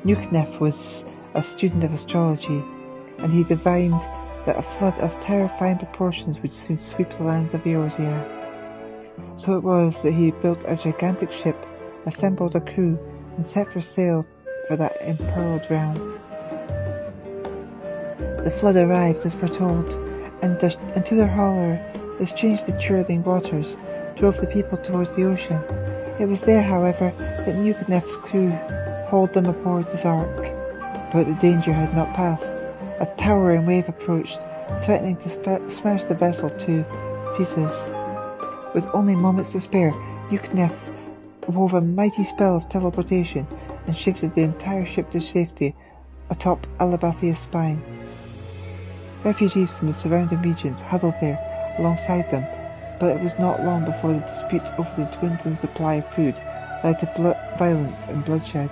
Nuknef was a student of astrology, and he divined that a flood of terrifying proportions would soon sweep the lands of Eorzea. So it was that he built a gigantic ship, assembled a crew, and set for sail for that impearled realm. The flood arrived as foretold, and to their horror, the strangely churling waters drove the people towards the ocean. It was there, however, that Nuknef's crew hauled them aboard his ark. But the danger had not passed. A towering wave approached, threatening to smash the vessel to pieces. With only moments to spare, Nuknef wove a mighty spell of teleportation and shifted the entire ship to safety atop Alabathia's spine. Refugees from the surrounding regions huddled there alongside them, but it was not long before the disputes over the dwindling supply of food led to violence and bloodshed.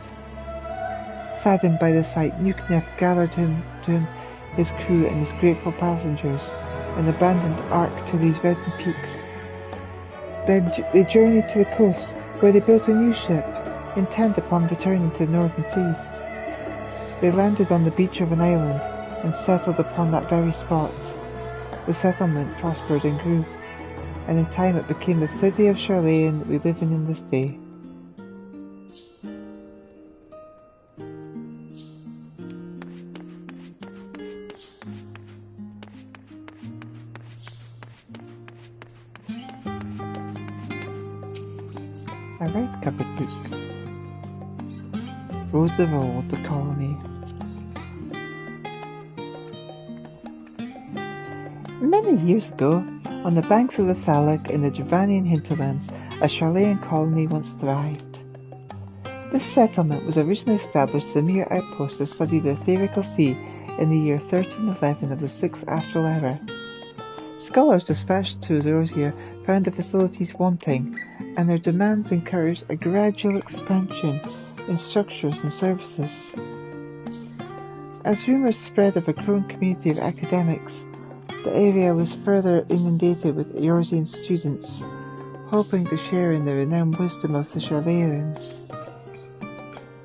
Saddened by the sight, Nuknef gathered to him his crew and his grateful passengers, and abandoned the ark to these reddened peaks. Then they journeyed to the coast, where they built a new ship, intent upon returning to the northern seas. They landed on the beach of an island, and settled upon that very spot. The settlement prospered and grew, and in time it became the city of Charlayan that we live in this day. A red-covered book. Roads of Old, the Colony. Many years ago, on the banks of the Thalag in the Dravanian hinterlands, a Charlayan colony once thrived. This settlement was originally established as a mere outpost to study the etherical sea in the year 1311 of the 6th Astral Era. Scholars dispatched to Eorzea found the facilities wanting, and their demands encouraged a gradual expansion in structures and services. As rumours spread of a growing community of academics, the area was further inundated with Eorzean students, hoping to share in the renowned wisdom of the Charlayans.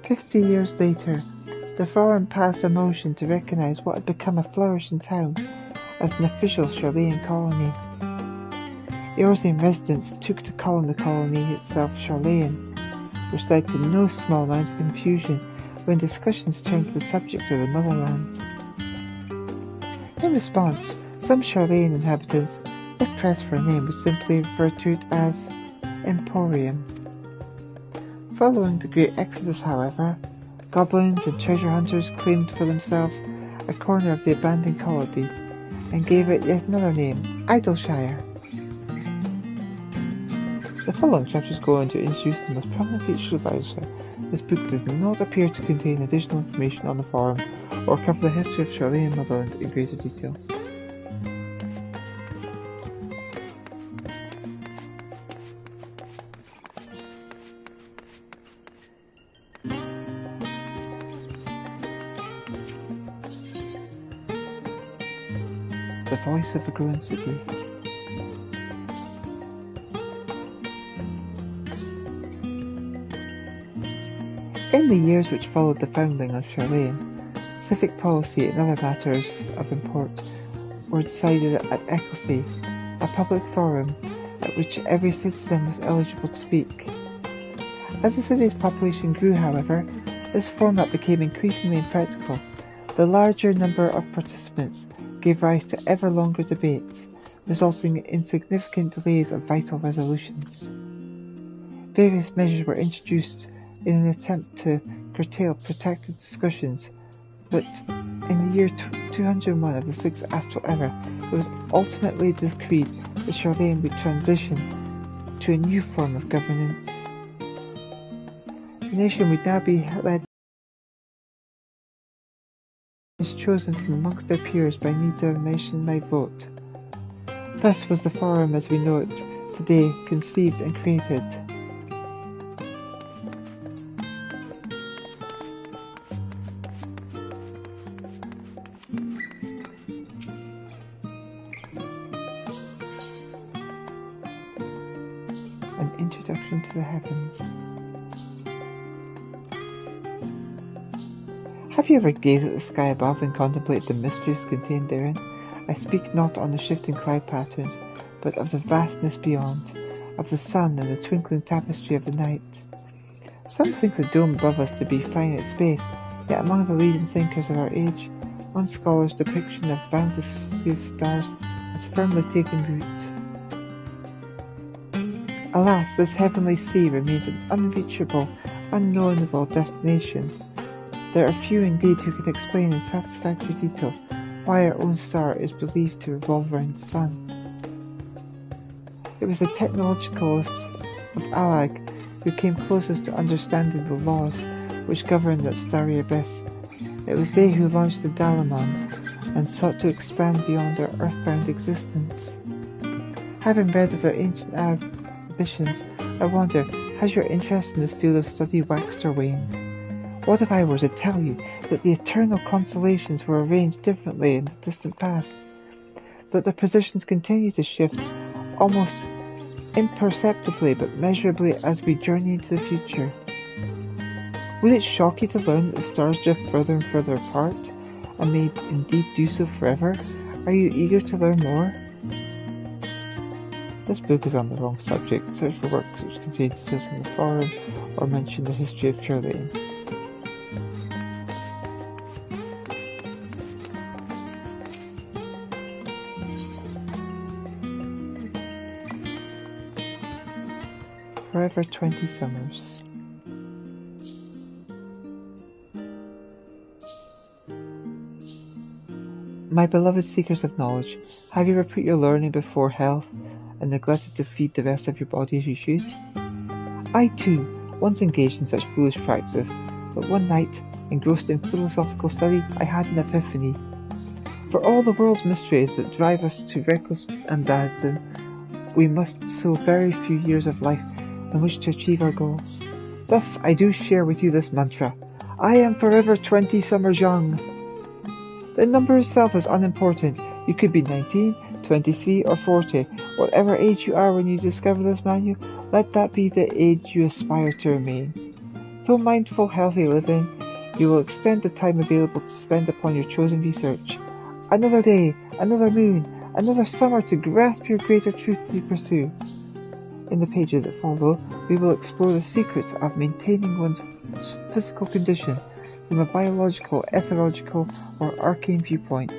50 years later, the Forum passed a motion to recognise what had become a flourishing town as an official Charlayan colony. Eorzean residents took to calling the colony itself Charlayan, which led to no small amount of confusion when discussions turned to the subject of the motherland. In response, some Charlayan inhabitants, if pressed for a name, would simply refer to it as Emporium. Following the Great Exodus, however, goblins and treasure hunters claimed for themselves a corner of the abandoned colony and gave it yet another name, Idleshire. The following chapters go on to introduce the most prominent features of Bowser. This book does not appear to contain additional information on the forum, or cover the history of Charlean Motherland in greater detail. The voice of the growing city. In the years which followed the founding of Charlean, civic policy and other matters of import were decided at Ecclesea, a public forum at which every citizen was eligible to speak. As the city's population grew, however, this format became increasingly impractical. The larger number of participants gave rise to ever longer debates, resulting in significant delays of vital resolutions. Various measures were introduced in an attempt to curtail protracted discussions, but in the year 201 of the 6th Astral Era, it was ultimately decreed that Charlean would transition to a new form of governance. The nation would now be led is chosen from amongst their peers by means of a nationwide vote. Thus was the forum as we know it today conceived and created. An introduction to the heavens. Have you ever gazed at the sky above and contemplated the mysteries contained therein? I speak not on the shifting cloud patterns, but of the vastness beyond, of the sun and the twinkling tapestry of the night. Some think the dome above us to be finite space, yet among the leading thinkers of our age, one scholar's depiction of boundless stars has firmly taken root. Alas, this heavenly sea remains an unreachable, unknowable destination. There are few indeed who can explain in satisfactory detail why our own star is believed to revolve around the sun. It was the technologicalists of Alag who came closest to understanding the laws which govern that starry abyss. It was they who launched the Dalamond and sought to expand beyond our earthbound existence. Having read of their ancient ambitions, I wonder, has your interest in this field of study waxed or waned? What if I were to tell you that the eternal constellations were arranged differently in the distant past, that their positions continue to shift almost imperceptibly but measurably as we journey into the future? Would it shock you to learn that the stars drift further and further apart, and may indeed do so forever? Are you eager to learn more? This book is on the wrong subject. Search for works which contain details on the forum or mention the history of Charlean. Forever 20 Summers. My beloved seekers of knowledge, have you ever put your learning before health and neglected to feed the rest of your body as you should? I too once engaged in such foolish practices, but one night, engrossed in philosophical study, I had an epiphany. For all the world's mysteries that drive us to reckless abandon, we must sow very few years of life in which to achieve our goals. Thus I do share with you this mantra: I am forever 20 summers young. The number itself is unimportant. You could be 19, 23 or 40. Whatever age you are when you discover this manual, let that be the age you aspire to remain. Through mindful, healthy living, you will extend the time available to spend upon your chosen research. Another day, another moon, another summer to grasp your greater truths you pursue. In the pages that follow, we will explore the secrets of maintaining one's physical condition from a biological, ethological, or arcane viewpoint.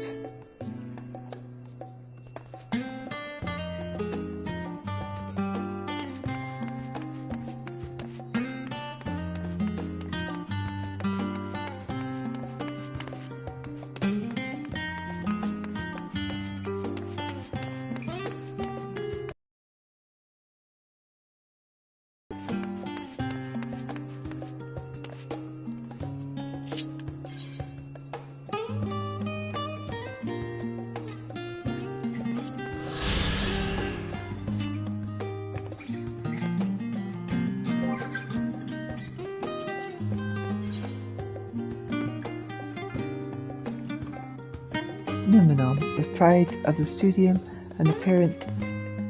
Numenum, the pride of the studium and the parent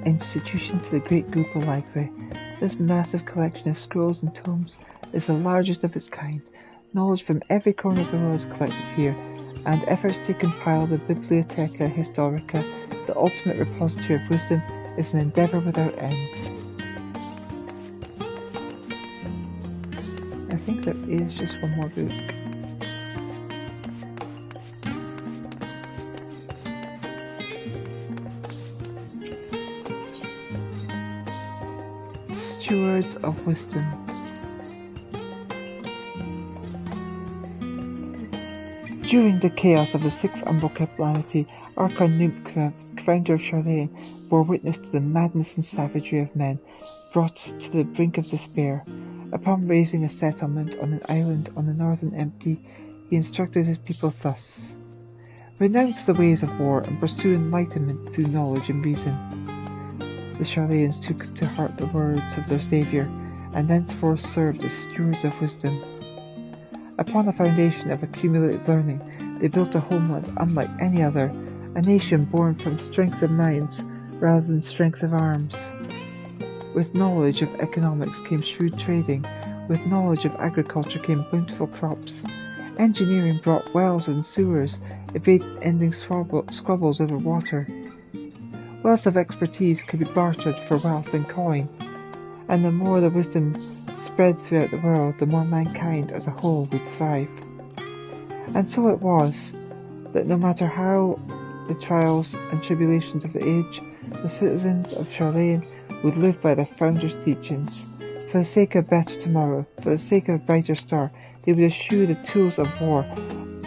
institution to the great Google Library. This massive collection of scrolls and tomes is the largest of its kind. Knowledge from every corner of the world is collected here, and efforts to compile the Bibliotheca Historica, the ultimate repository of wisdom, is an endeavour without end. I think there is just one more book. Stewards of Wisdom. During the chaos of the Sixth Umbral Calamity, Archon Numka, founder of Charlayan, bore witness to the madness and savagery of men, brought to the brink of despair. Upon raising a settlement on an island on the northern empty, he instructed his people thus: "Renounce the ways of war and pursue enlightenment through knowledge and reason." The Charlayans took to heart the words of their saviour, and thenceforth served as stewards of wisdom. Upon a foundation of accumulated learning, they built a homeland unlike any other, a nation born from strength of minds rather than strength of arms. With knowledge of economics came shrewd trading, with knowledge of agriculture came bountiful crops. Engineering brought wells and sewers, ending squabbles over water. Wealth of expertise could be bartered for wealth and coin, and the more the wisdom spread throughout the world, the more mankind as a whole would thrive. And so it was, that no matter how the trials and tribulations of the age, the citizens of Charlayan would live by their founder's teachings. For the sake of a better tomorrow, for the sake of a brighter star, they would eschew the tools of war,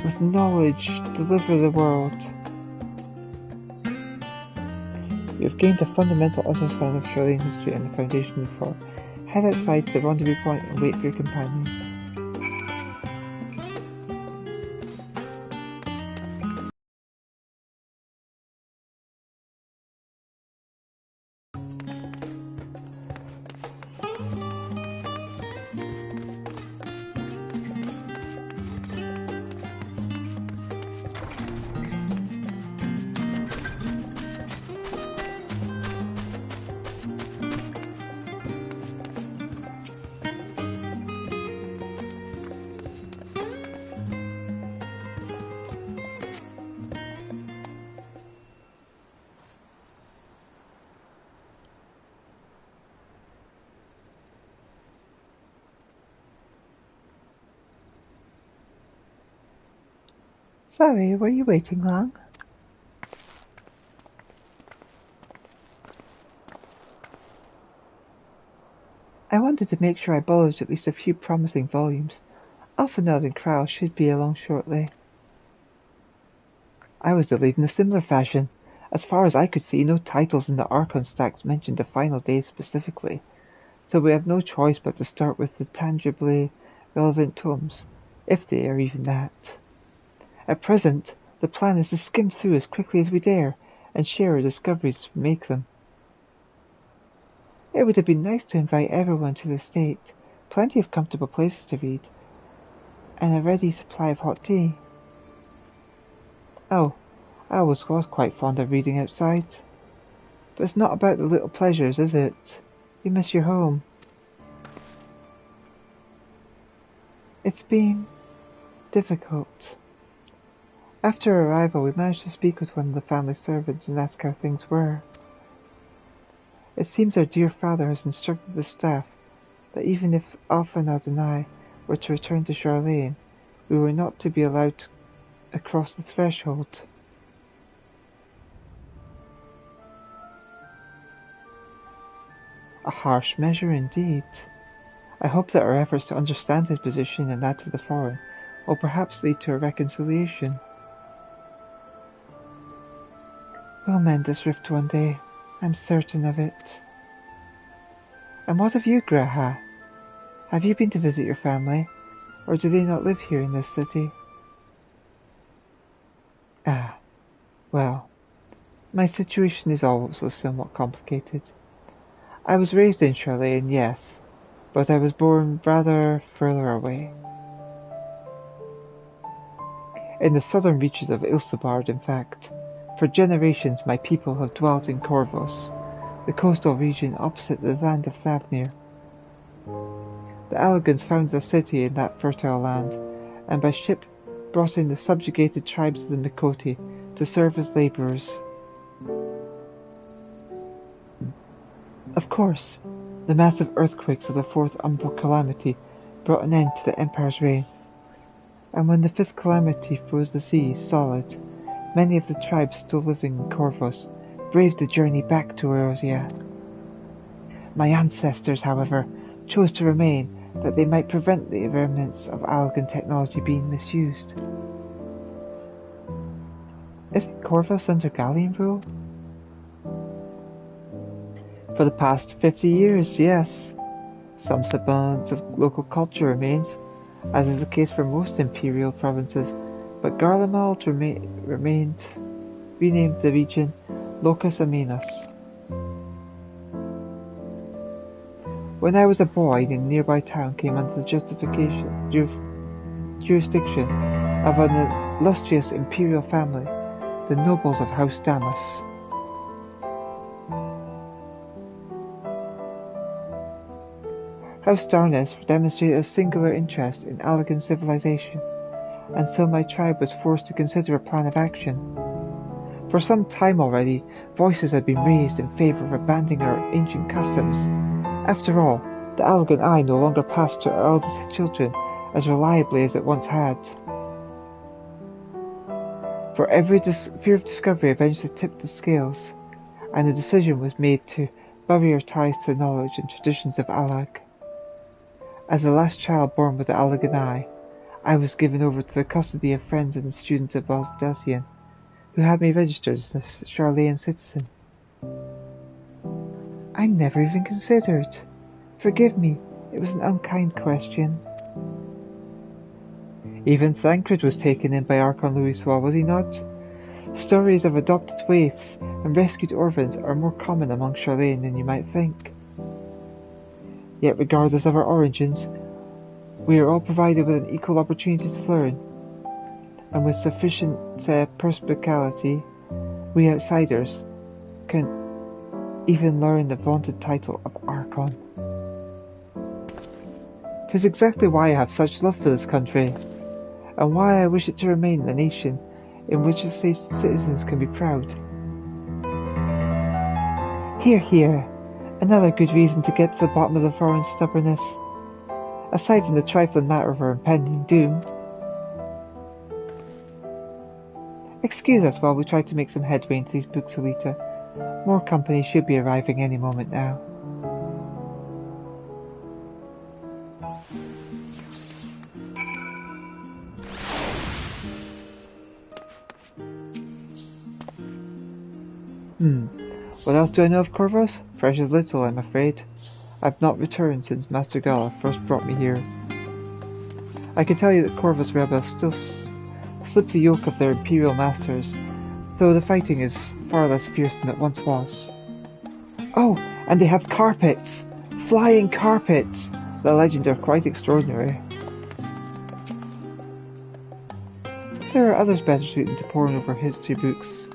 with knowledge deliver the world. You have gained a fundamental understanding of Charlayan history and the foundation of thought. Head outside to the rendezvous point and wait for your companions. Sorry, were you waiting long? I wanted to make sure I bulged at least a few promising volumes. Alphanod and Krau should be along shortly. I was delayed in a similar fashion. As far as I could see, no titles in the Archon stacks mentioned the final day specifically, so we have no choice but to start with the tangibly relevant tomes, if they are even that. At present, the plan is to skim through as quickly as we dare, and share our discoveries as we make them. It would have been nice to invite everyone to the estate, plenty of comfortable places to read, and a ready supply of hot tea. Oh, I always was quite fond of reading outside. But it's not about the little pleasures, is it? You miss your home. It's been difficult. After our arrival, we managed to speak with one of the family servants and ask how things were. It seems our dear father has instructed the staff that even if Alphanod and I were to return to Charlayan, we were not to be allowed across the threshold. A harsh measure indeed. I hope that our efforts to understand his position and that of the foreign will perhaps lead to a reconciliation. We'll mend this rift one day, I'm certain of it. And what of you, Graha? Have you been to visit your family, or do they not live here in this city? Ah, well, my situation is also somewhat complicated. I was raised in Charlayan, yes, but I was born rather further away. In the southern reaches of Ilsebard, in fact. For generations my people have dwelt in Corvos, the coastal region opposite the land of Thavnir. The Allegans founded a city in that fertile land, and by ship brought in the subjugated tribes of the Mikoti to serve as labourers. Of course, the massive earthquakes of the fourth Umbral calamity brought an end to the Empire's reign, and when the fifth calamity froze the seas solid, many of the tribes still living in Corvos braved the journey back to Eorzea. My ancestors, however, chose to remain that they might prevent the remnants of Allegan technology being misused. Isn't Corvos under Gallian rule? For the past 50 years, yes. Some semblance of local culture remains, as is the case for most imperial provinces, but Garlemald renamed the region Locus Amanus. When I was a boy, the nearby town came under the jurisdiction of an illustrious imperial family, the nobles of House Damas. House Darnes demonstrated a singular interest in Allegan civilization, and so my tribe was forced to consider a plan of action. For some time already, voices had been raised in favour of abandoning our ancient customs. After all, the Allegan eye no longer passed to our eldest children as reliably as it once had. For every fear of discovery eventually tipped the scales, and the decision was made to bury our ties to the knowledge and traditions of Allag. As the last child born with the Allegan eye, I was given over to the custody of friends and students of Valdesian, who had me registered as a Charlayan citizen. I never even considered. Forgive me, it was an unkind question. Even Thancred was taken in by Archon Louisoix, was he not? Stories of adopted waifs and rescued orphans are more common among Charlayan than you might think. Yet regardless of our origins, we are all provided with an equal opportunity to learn, and with sufficient perspicacity, we outsiders can even learn the vaunted title of Archon. 'Tis exactly why I have such love for this country, and why I wish it to remain a nation in which its citizens can be proud. Hear, hear! Another good reason to get to the bottom of the foreign stubbornness, aside from the trifling matter of our impending doom. Excuse us while we try to make some headway into these books, Elita. More company should be arriving any moment now. What else do I know of Corvos? Precious little, I'm afraid. I've not returned since Master Gala first brought me here. I can tell you that Corvos rebels still slip the yoke of their imperial masters, though the fighting is far less fierce than it once was. Oh, and they have carpets! Flying carpets! The legends are quite extraordinary. There are others better suited to poring over history books,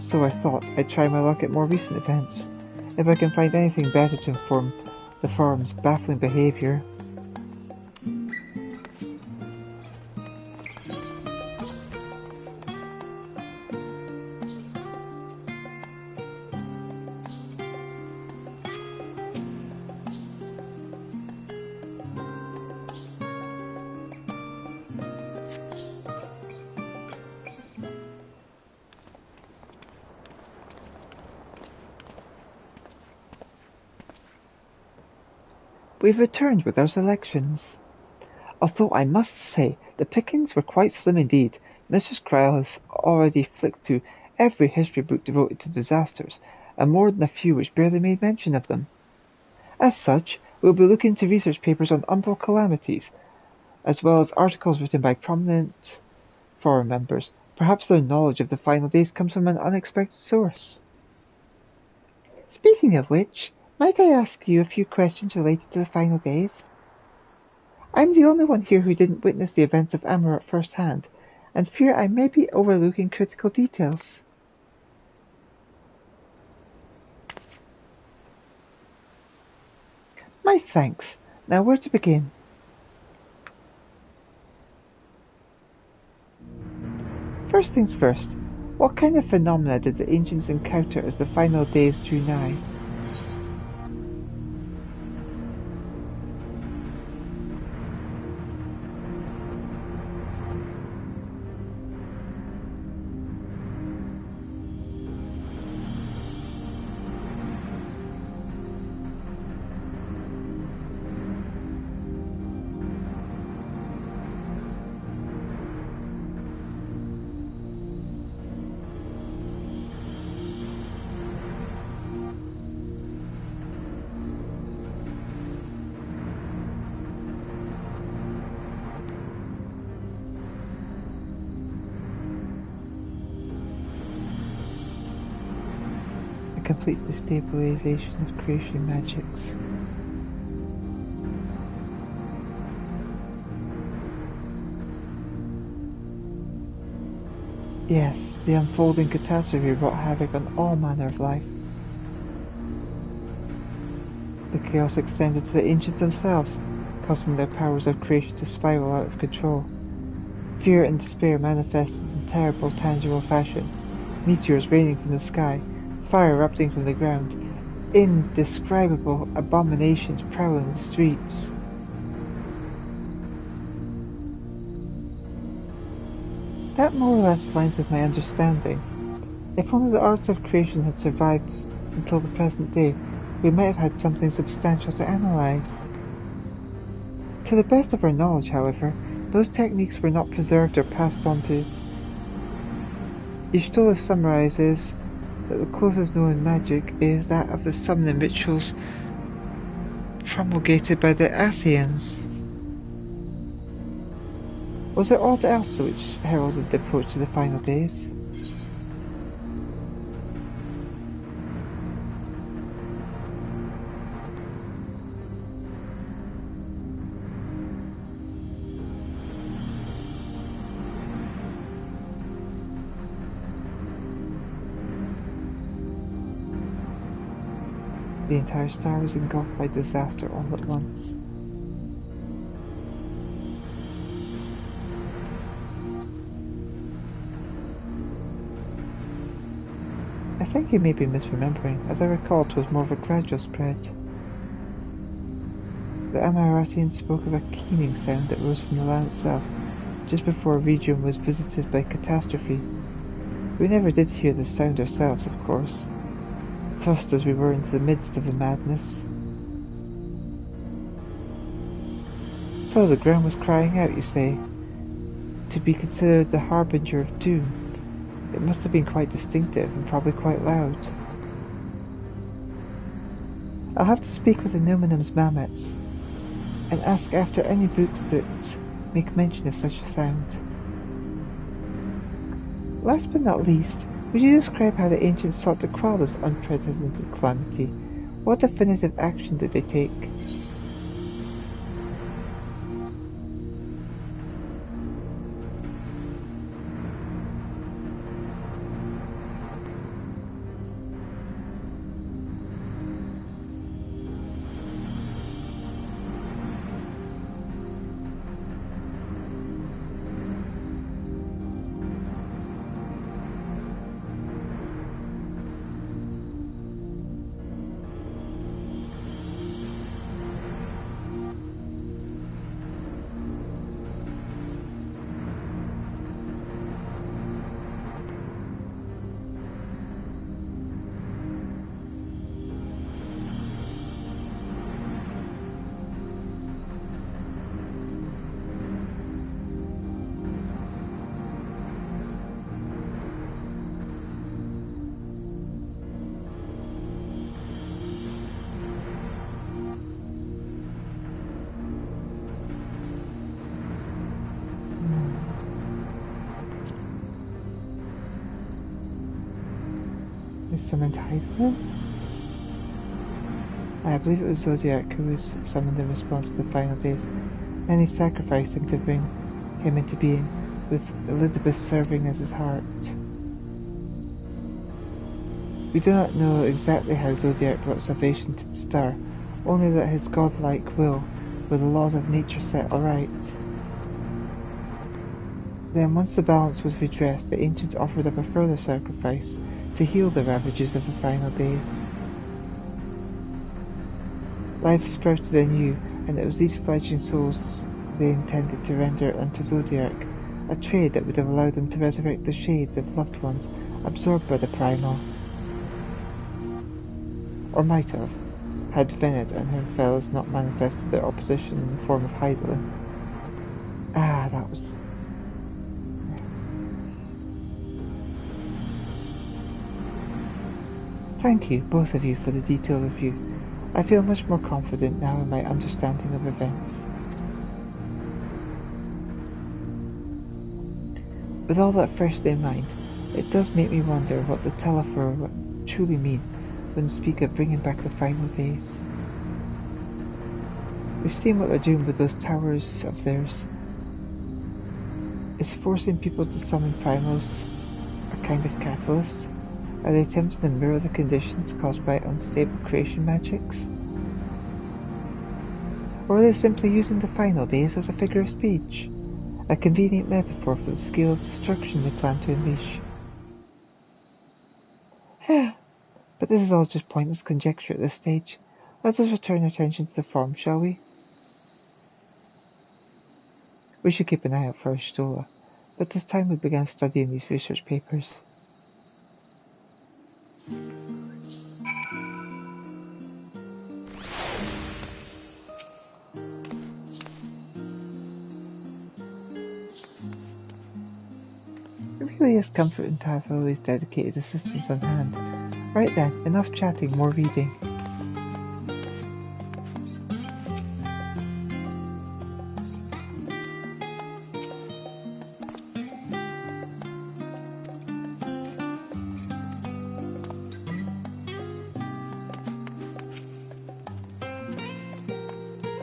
so I thought I'd try my luck at more recent events, if I can find anything better to inform the Forum's baffling behaviour. We've returned with our selections. Although I must say, the pickings were quite slim indeed. Mrs. Cryle has already flicked through every history book devoted to disasters, and more than a few which barely made mention of them. As such, we'll be looking to research papers on umbral calamities, as well as articles written by prominent forum members. Perhaps their knowledge of the final days comes from an unexpected source. Speaking of which, might I ask you a few questions related to the final days? I'm the only one here who didn't witness the events of Amarat firsthand, and fear I may be overlooking critical details. My thanks. Now where to begin? First things first, what kind of phenomena did the ancients encounter as the final days drew nigh? Complete destabilization of creation magics. Yes, the unfolding catastrophe wrought havoc on all manner of life. The chaos extended to the ancients themselves, causing their powers of creation to spiral out of control. Fear and despair manifested in terrible, tangible fashion, meteors raining from the sky, fire erupting from the ground, indescribable abominations prowling the streets. That more or less aligns with my understanding. If only the arts of creation had survived until the present day, we might have had something substantial to analyze. To the best of our knowledge, however, those techniques were not preserved or passed on to. Y'shtola summarizes that the closest known magic is that of the summoning rituals promulgated by the Asians. Was there aught else which heralded the approach to the final days? The entire star was engulfed by disaster all at once. I think you may be misremembering, as I recall it was more of a gradual spread. The Amaratians spoke of a keening sound that rose from the land itself, just before a region was visited by catastrophe. We never did hear the sound ourselves, of course, thrust as we were into the midst of the madness. So the ground was crying out, you say? To be considered the harbinger of doom, it must have been quite distinctive and probably quite loud. I'll have to speak with the Nominum's Mammoths and ask after any books that make mention of such a sound. Last but not least, would you describe how the ancients sought to quell this unprecedented calamity? What definitive action did they take? Is someone tied to him? I believe it was Zodiac who was summoned in response to the final days, and he sacrificed him to bring him into being. with Elizabeth serving as his heart. We do not know exactly how Zodiac brought salvation to the star, only that his godlike will were the laws of nature set aright. Then, once the balance was redressed, the ancients offered up a further sacrifice to heal the ravages of the final days. Life sprouted anew, and it was these fledgling souls they intended to render unto Zodiac, a trade that would have allowed them to resurrect the shades of loved ones absorbed by the primal. Or might have, had Venet and her fellows not manifested their opposition in the form of Hydaelyn. That was... Thank you, both of you, for the detailed review. I feel much more confident now in my understanding of events. With all that freshly in mind, it does make me wonder what the Telephor truly mean when they speak of bringing back the final days. We've seen what they're doing with those towers of theirs. Is forcing people to summon primals a kind of catalyst? Are they attempting to mirror the conditions caused by unstable creation magics? Or are they simply using the final days as a figure of speech? A convenient metaphor for the scale of destruction they plan to unleash? But this is all just pointless conjecture at this stage. Let us return our attention to the form, shall we? We should keep an eye out for Stola, but it is time we began studying these research papers. It really is comforting to have all these dedicated assistants on hand. Right then, enough chatting, more reading.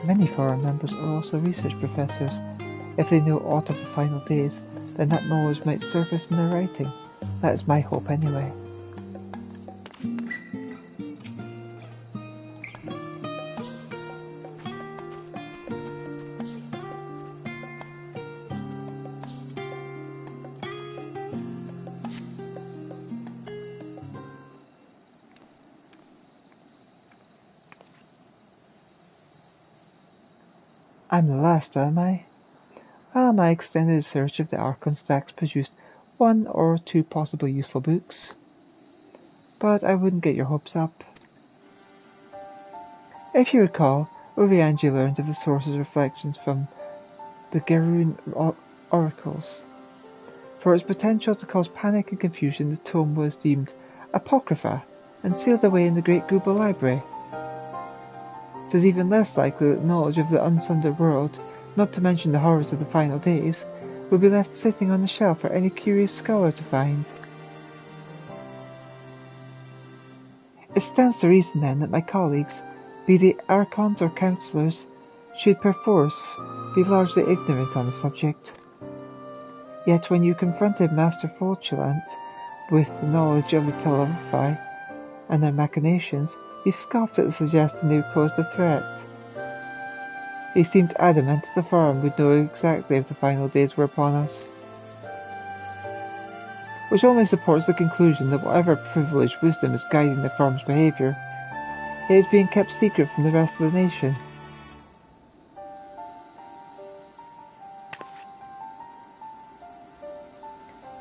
Many foreign members are also research professors. If they know aught of the final days, then that knowledge might surface in their writing. That is my hope anyway. I'm the last, am I? Well, my extended search of the Archon stacks produced 1 or 2 possibly useful books. But I wouldn't get your hopes up. If you recall, Urianji learned of the source's reflections from the Geruun oracles. For its potential to cause panic and confusion, the tome was deemed apocrypha and sealed away in the Great Google Library. It is even less likely that knowledge of the unsundered world, not to mention the horrors of the final days, would be left sitting on the shelf for any curious scholar to find. It stands to reason then that my colleagues, be they archons or counsellors, should perforce be largely ignorant on the subject. Yet when you confronted Master Fulchulant with the knowledge of the Telephor and their machinations, he scoffed at the suggestion they posed a threat. He seemed adamant that the Forum would know exactly if the final days were upon us. Which only supports the conclusion that whatever privileged wisdom is guiding the Forum's behaviour, it is being kept secret from the rest of the nation.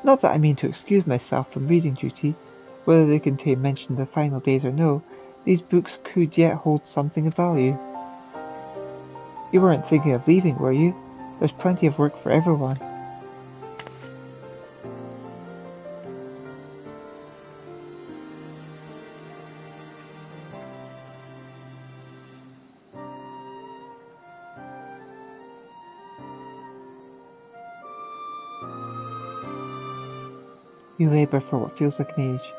Not that I mean to excuse myself from reading duty. Whether they contain mention of the final days or no, these books could yet hold something of value. You weren't thinking of leaving, were you? There's plenty of work for everyone. You labour for what feels like an age,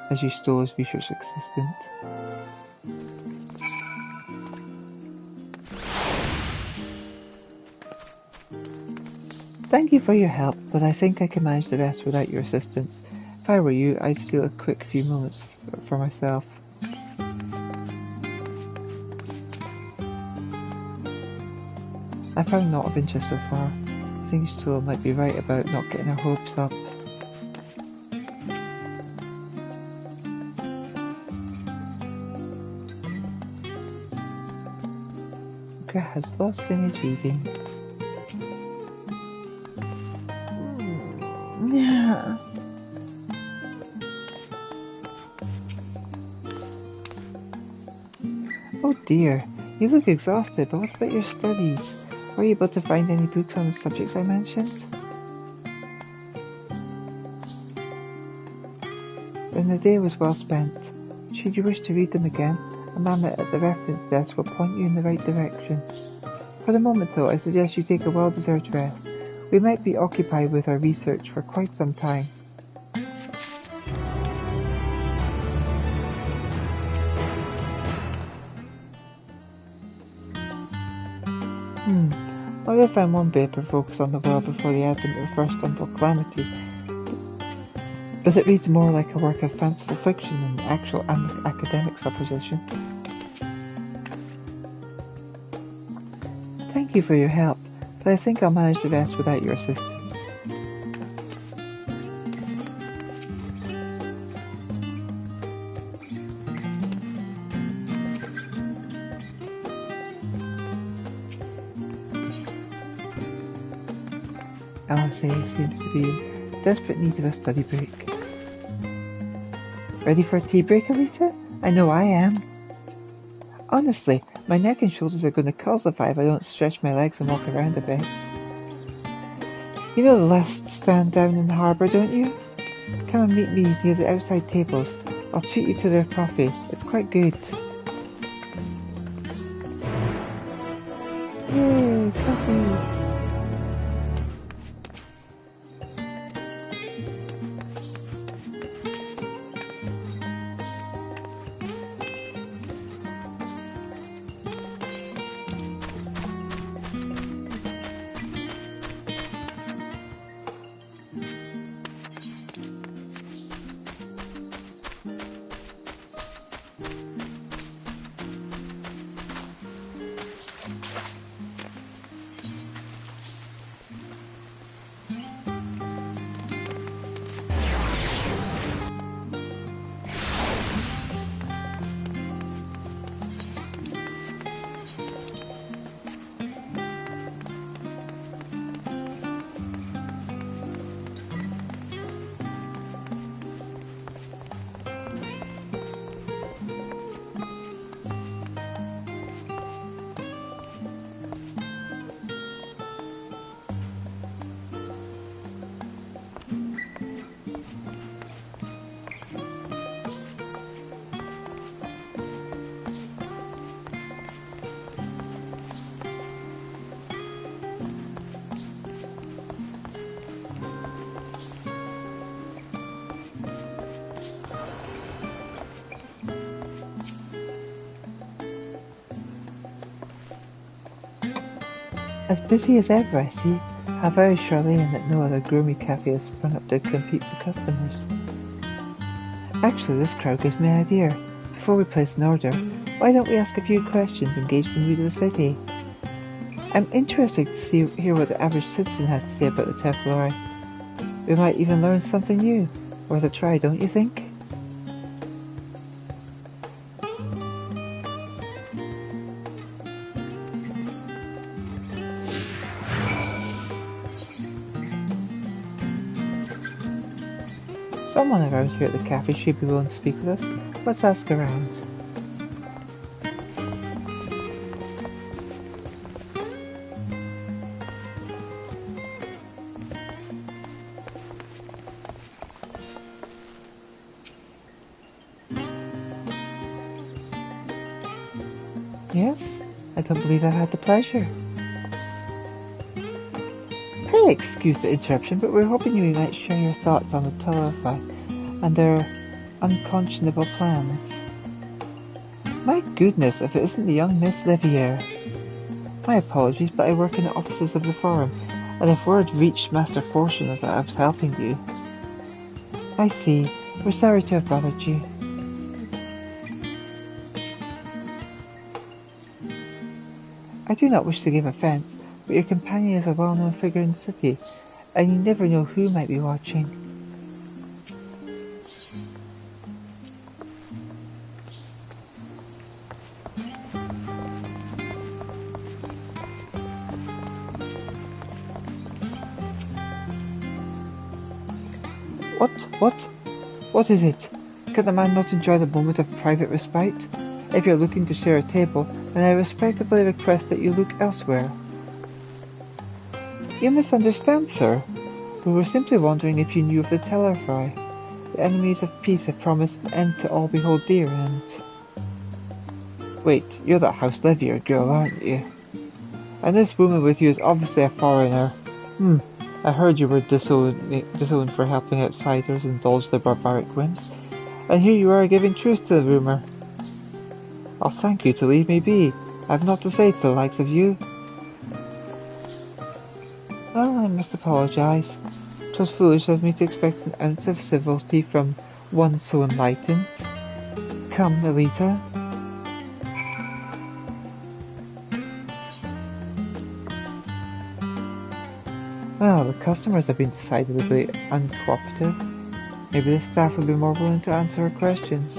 as you stole his research assistant. Thank you for your help, but I think I can manage the rest without your assistance. If I were you, I'd steal a quick few moments for myself. I found not of interest so far. I think Stool might be right about not getting our hopes up. Joker has lost in his reading. Yeah. Oh dear, you look exhausted, but what about your studies? Were you able to find any books on the subjects I mentioned? Then the day was well spent. Should you wish to read them again, a man at the reference desk will point you in the right direction. For the moment though, I suggest you take a well-deserved rest. We might be occupied with our research for quite some time. What if I found one paper focused on the world before the advent of the first untold calamity, but it reads more like a work of fanciful fiction than actual academic supposition? Thank you for your help, but I think I'll manage the rest without your assistance. Alice seems to be in desperate need of a study break. Ready for a tea break, Elita? I know I am. Honestly, my neck and shoulders are going to calcify if I don't stretch my legs and walk around a bit. You know the last stand down in the harbour, don't you? Come and meet me near the outside tables. I'll treat you to their coffee. It's quite good. Yay, coffee! As busy as ever, I see. How very Charlene that no other gourmet cafe has sprung up to compete for customers. Actually, this crowd gives me an idea. Before we place an order, why don't we ask a few questions and gauge the mood of the city? I'm interested to hear what the average citizen has to say about the Teflori. We might even learn something new. Worth a try, don't you think? Someone around here at the cafe should be willing to speak with us. Let's ask around. Yes, I don't believe I've had the pleasure. Pray excuse the interruption, but we're hoping you might share your thoughts on the Telefy and their unconscionable plans. My goodness, if it isn't the young Miss Livier. My apologies, but I work in the offices of the Forum. and if word reached Master Fortuner that I was helping you. I see. We're sorry to have bothered you. I do not wish to give offence, but your companion is a well-known figure in the city, and you never know who might be watching. What is it? Can the man not enjoy the moment of private respite? If you're looking to share a table, then I respectfully request that you look elsewhere. You misunderstand, sir. We were simply wondering if you knew of the Tellerfry. The enemies of peace have promised an end to all we hold dear, and... Wait, you're that House Levier girl, aren't you? And this woman with you is obviously a foreigner. I heard you were disowned for helping outsiders indulge their barbaric whims, and here you are giving truth to the rumour. I'll thank you to leave me be. I've naught to say to the likes of you. Well, I must apologise. 'Twas foolish of me to expect an ounce of civility from one so enlightened. Come, Elita. Well, the customers have been decidedly uncooperative. Maybe the staff will be more willing to answer our questions.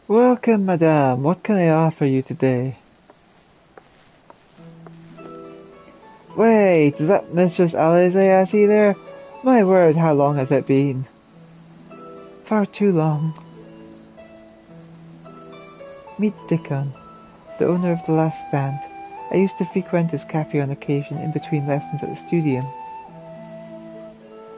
Welcome, madame. What can I offer you today? Wait, is that Mistress Alize I see there? My word, how long has it been? Far too long. Meet Dickon, the owner of the Last Stand. I used to frequent his cafe on occasion in between lessons at the studium.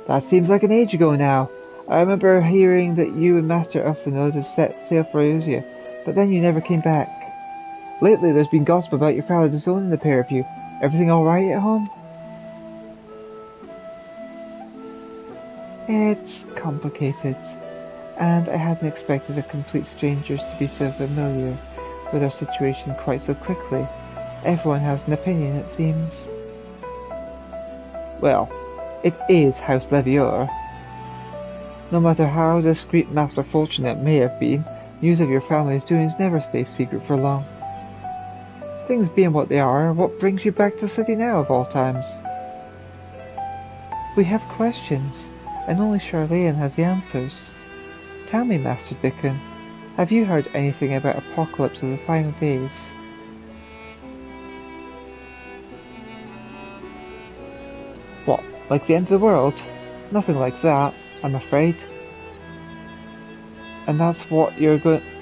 That seems like an age ago now. I remember hearing that you and Master Elfinod had set sail for Eosia, but then you never came back. Lately there's been gossip about your father disowning the pair of you. Everything alright at home? It's complicated, and I hadn't expected a complete strangers to be so familiar with our situation quite so quickly. Everyone has an opinion, it seems. Well, it is House Levier. No matter how discreet Master Fortunate may have been, news of your family's doings never stays secret for long. Things being what they are, what brings you back to the city now of all times? We have questions, and only Charlayan has the answers. Tell me, Master Dickon, have you heard anything about Apocalypse of the Final Days? What, like the end of the world? Nothing like that, I'm afraid. And that's what you're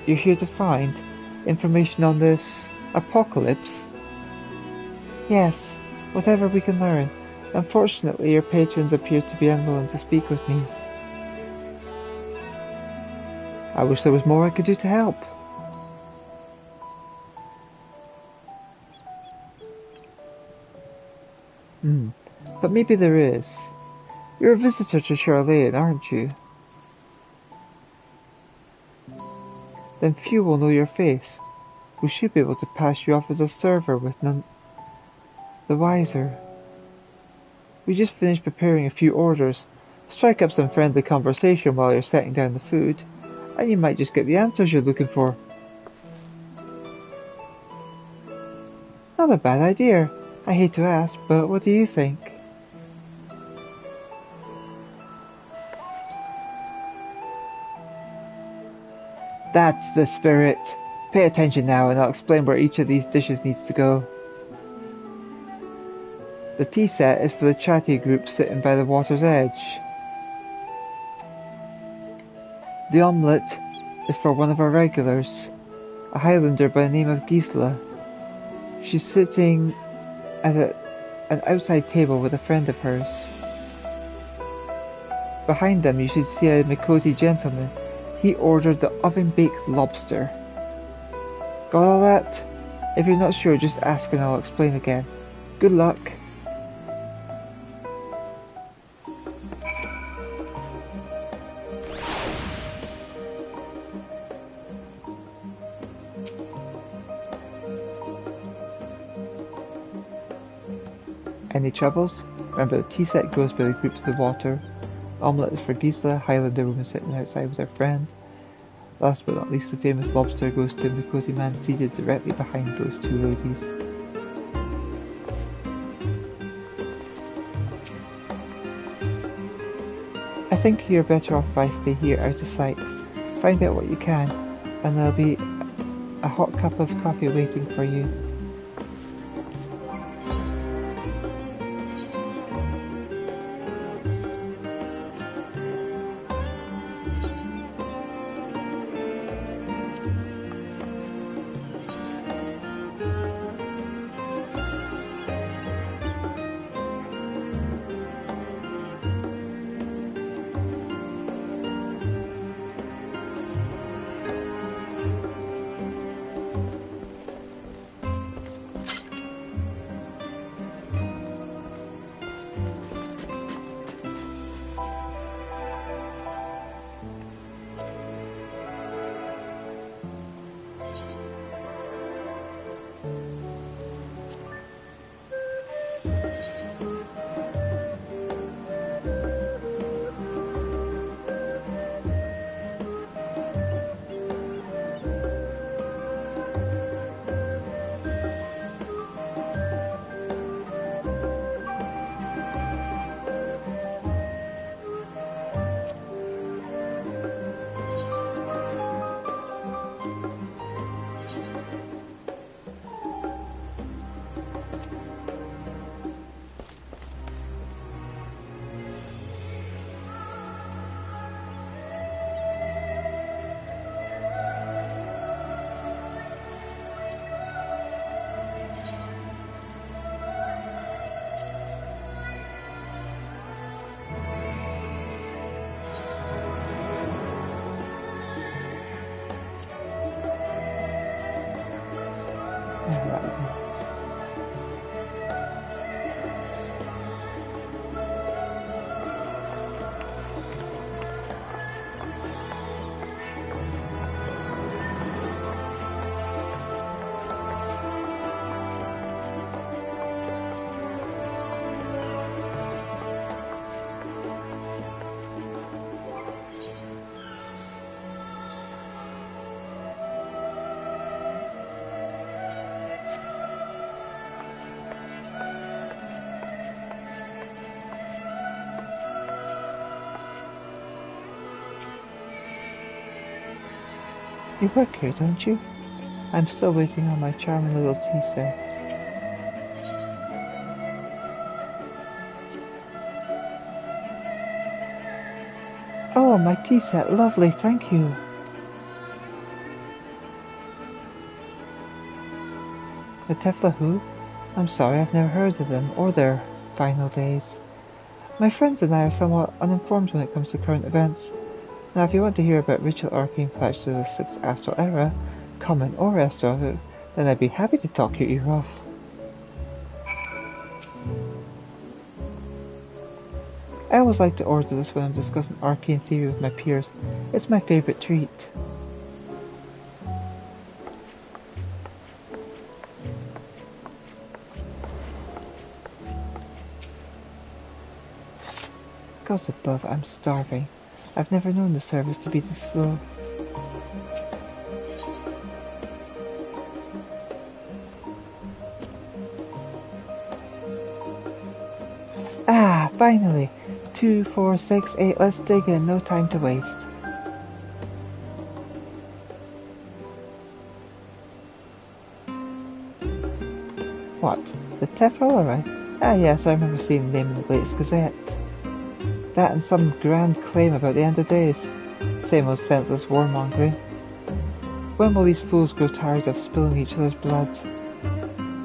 here to find? Information on this Apocalypse? Yes, whatever we can learn. Unfortunately, your patrons appear to be unwilling to speak with me. I wish there was more I could do to help. But maybe there is. You're a visitor to Charlayan, aren't you? Then few will know your face. We should be able to pass you off as a server with none the wiser. We just finished preparing a few orders. Strike up some friendly conversation while you're setting down the food, and you might just get the answers you're looking for. Not a bad idea. I hate to ask, but what do you think? That's the spirit. Pay attention now and I'll explain where each of these dishes needs to go. The tea set is for the chatty group sitting by the water's edge. The omelette is for one of our regulars, a Highlander by the name of Gisela. She's sitting at an outside table with a friend of hers. Behind them you should see a Mikoti gentleman. He ordered the oven-baked lobster. Got all that? If you're not sure, just ask and I'll explain again. Good luck. Any troubles? Remember, the tea set goes by the group to the water. Omelette is for Gisela, Highlander woman sitting outside with her friend. Last but not least, the famous lobster goes to the cozy man seated directly behind those two ladies. I think you're better off if I stay here out of sight. Find out what you can, and there'll be a hot cup of coffee waiting for you. You work here, don't you? I'm still waiting on my charming little tea set. Oh, my tea set, lovely, thank you. The Tefla who? I'm sorry, I've never heard of them, or their final days. My friends and I are somewhat uninformed when it comes to current events. Now, if you want to hear about ritual arcane flash to the 6th Astral Era, common or astral, then I'd be happy to talk your ear off. I always like to order this when I'm discussing arcane theory with my peers. It's my favourite treat. Gods above, I'm starving. I've never known the service to be this slow. Ah, finally! 2, 4, 6, 8, let's dig in, no time to waste. What? The Tefla? Ah yes, I remember seeing the name in the latest Gazette. That and some grand claim about the end of days. Same old senseless warmongering. When will these fools grow tired of spilling each other's blood?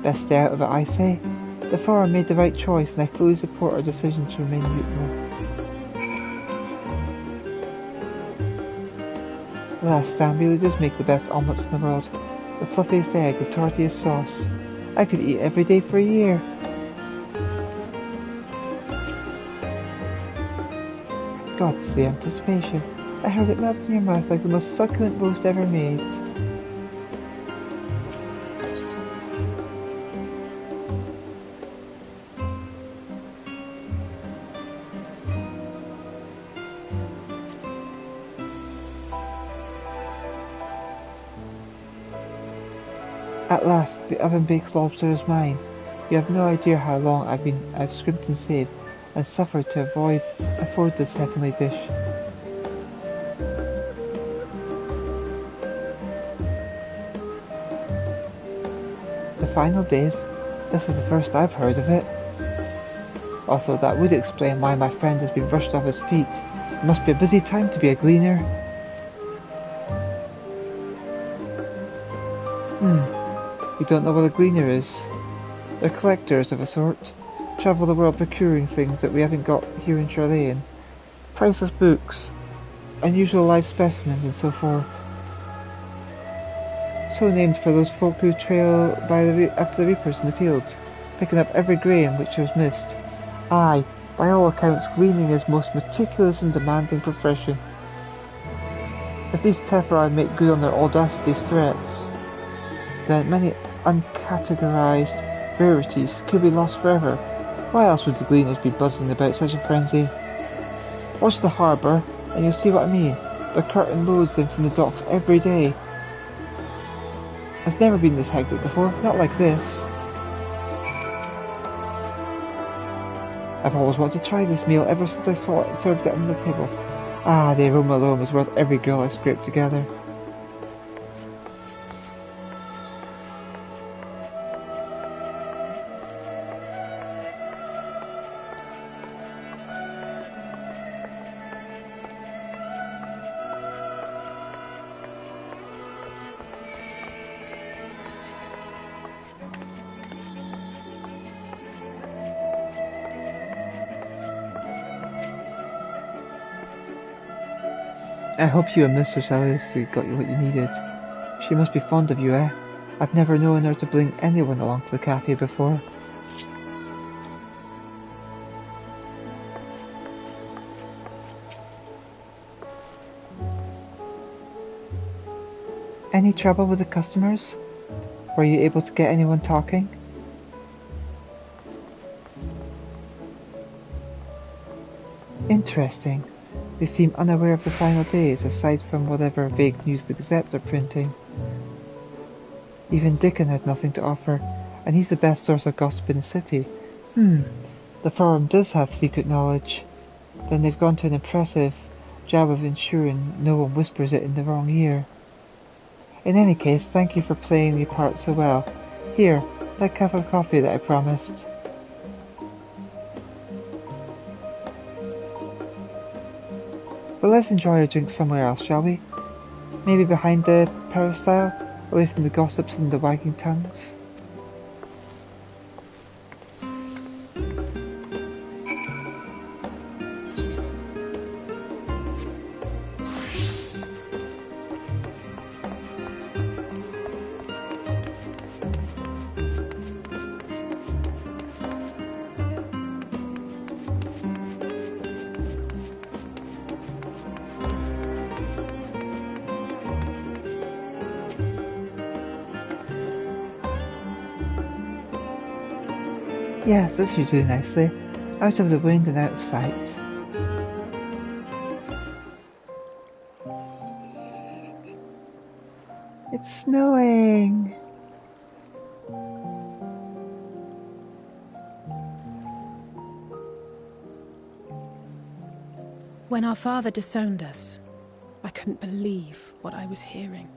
Best stay out of it, I say. The Forum made the right choice, and I fully support our decision to remain neutral. Last stand really does make the best omelettes in the world. the fluffiest egg, the tortiest sauce. I could eat every day for a year. God's the anticipation. I heard it melts in your mouth like the most succulent roast ever made. At last, the oven-baked lobster is mine. You have no idea how long I've scrimped and saved, and suffered to afford this heavenly dish. The final days? This is the first I've heard of it. Also, that would explain why my friend has been rushed off his feet. It must be a busy time to be a gleaner. You don't know what a gleaner is? They're collectors of a sort. Travel the world procuring things that we haven't got here in Charlayan. Priceless books, unusual live specimens and so forth. So named for those folk who trail after the reapers in the fields, picking up every grain which was missed. Aye, by all accounts gleaning is most meticulous and demanding profession. If these Tephari make good on their audacity's threats, then many uncategorized rarities could be lost forever. Why else would the gleaners be buzzing about such a frenzy? Watch the harbour, and you'll see what I mean. The curtain loads in from the docks every day. It's never been this hectic before, not like this. I've always wanted to try this meal ever since I saw it served it on the table. Ah, the aroma alone is worth every girl I scraped together. I hope you and Mr. Celeste got you what you needed. She must be fond of you, eh? I've never known her to bring anyone along to the cafe before. Any trouble with the customers? Were you able to get anyone talking? Interesting. They seem unaware of the final days, aside from whatever vague news the Gazettes are printing. Even Dickon had nothing to offer, and he's the best source of gossip in the city. The Forum does have secret knowledge. Then they've gone to an impressive job of ensuring no one whispers it in the wrong ear. In any case, thank you for playing your part so well. Here, that cup of coffee that I promised. But let's enjoy our drink somewhere else, shall we? Maybe behind the peristyle, away from the gossips and the wagging tongues? Yes, this should do nicely. Out of the wind and out of sight. It's snowing! When our father disowned us, I couldn't believe what I was hearing.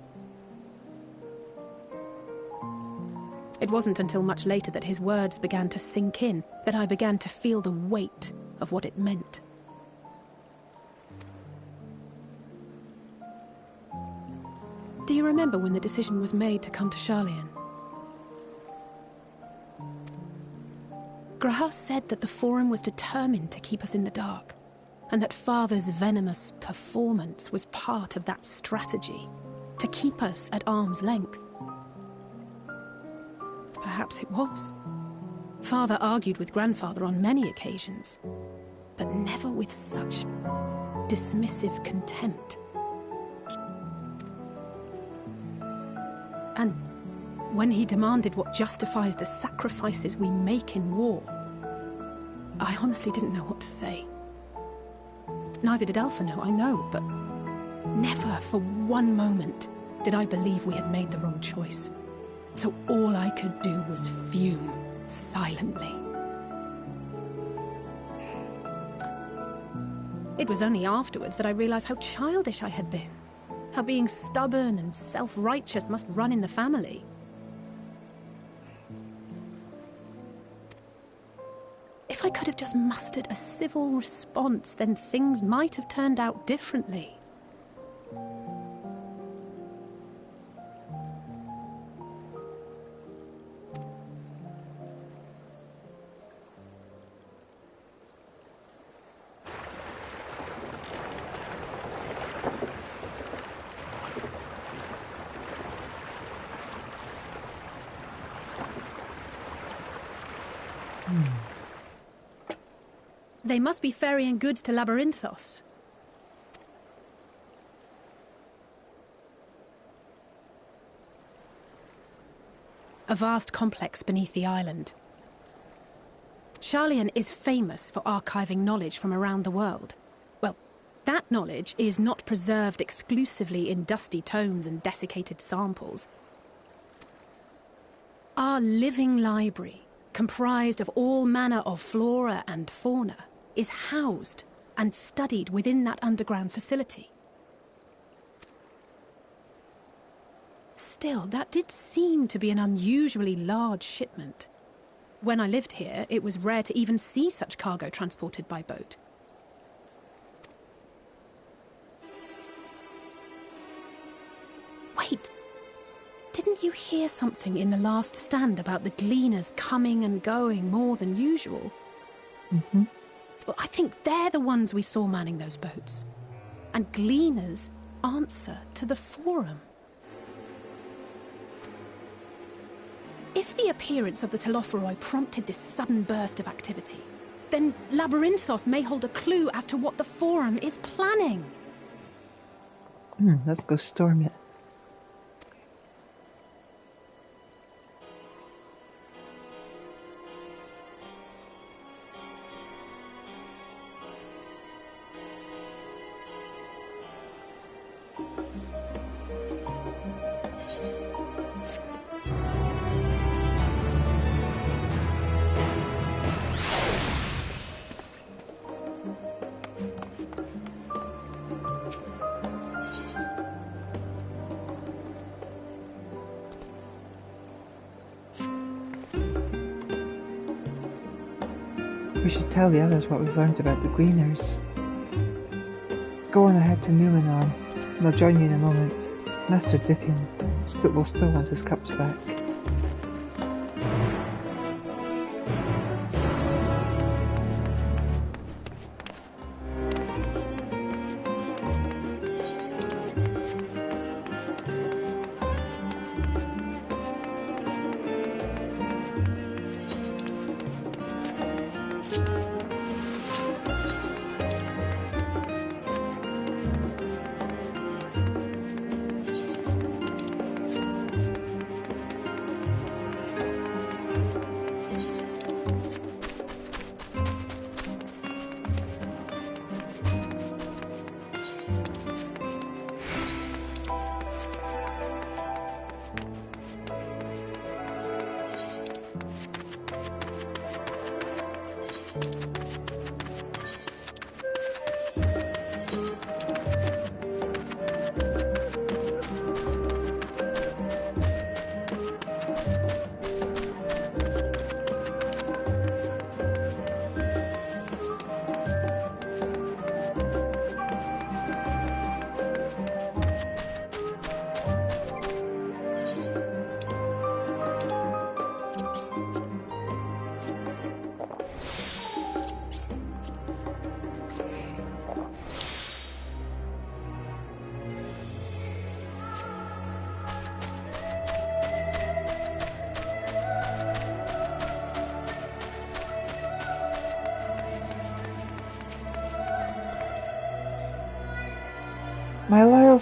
It wasn't until much later that his words began to sink in, that I began to feel the weight of what it meant. Do you remember when the decision was made to come to Charlayan? Graham said that the Forum was determined to keep us in the dark, and that Father's venomous performance was part of that strategy, to keep us at arm's length. Perhaps it was. Father argued with Grandfather on many occasions, but never with such dismissive contempt. And when he demanded what justifies the sacrifices we make in war, I honestly didn't know what to say. Neither did Alphino, I know, but never for one moment did I believe we had made the wrong choice. So all I could do was fume silently. It was only afterwards that I realized how childish I had been. How being stubborn and self-righteous must run in the family. If I could have just mustered a civil response, then things might have turned out differently. They must be ferrying goods to Labyrinthos. A vast complex beneath the island. Sharlayan is famous for archiving knowledge from around the world. Well, that knowledge is not preserved exclusively in dusty tomes and desiccated samples. Our living library, comprised of all manner of flora and fauna, is housed and studied within that underground facility. Still, that did seem to be an unusually large shipment. When I lived here, it was rare to even see such cargo transported by boat. Wait! Didn't you hear something in the last stand about the gleaners coming and going more than usual? Mm-hmm. Well, I think they're the ones we saw manning those boats. And gleaners answer to the Forum. If the appearance of the Telophoroi prompted this sudden burst of activity, then Labyrinthos may hold a clue as to what the Forum is planning. Let's go storm it. We should tell the others what we've learned about the Gleaners. Go on ahead to Numenor, and I'll join you in a moment. Master Dickon will still want his cups back.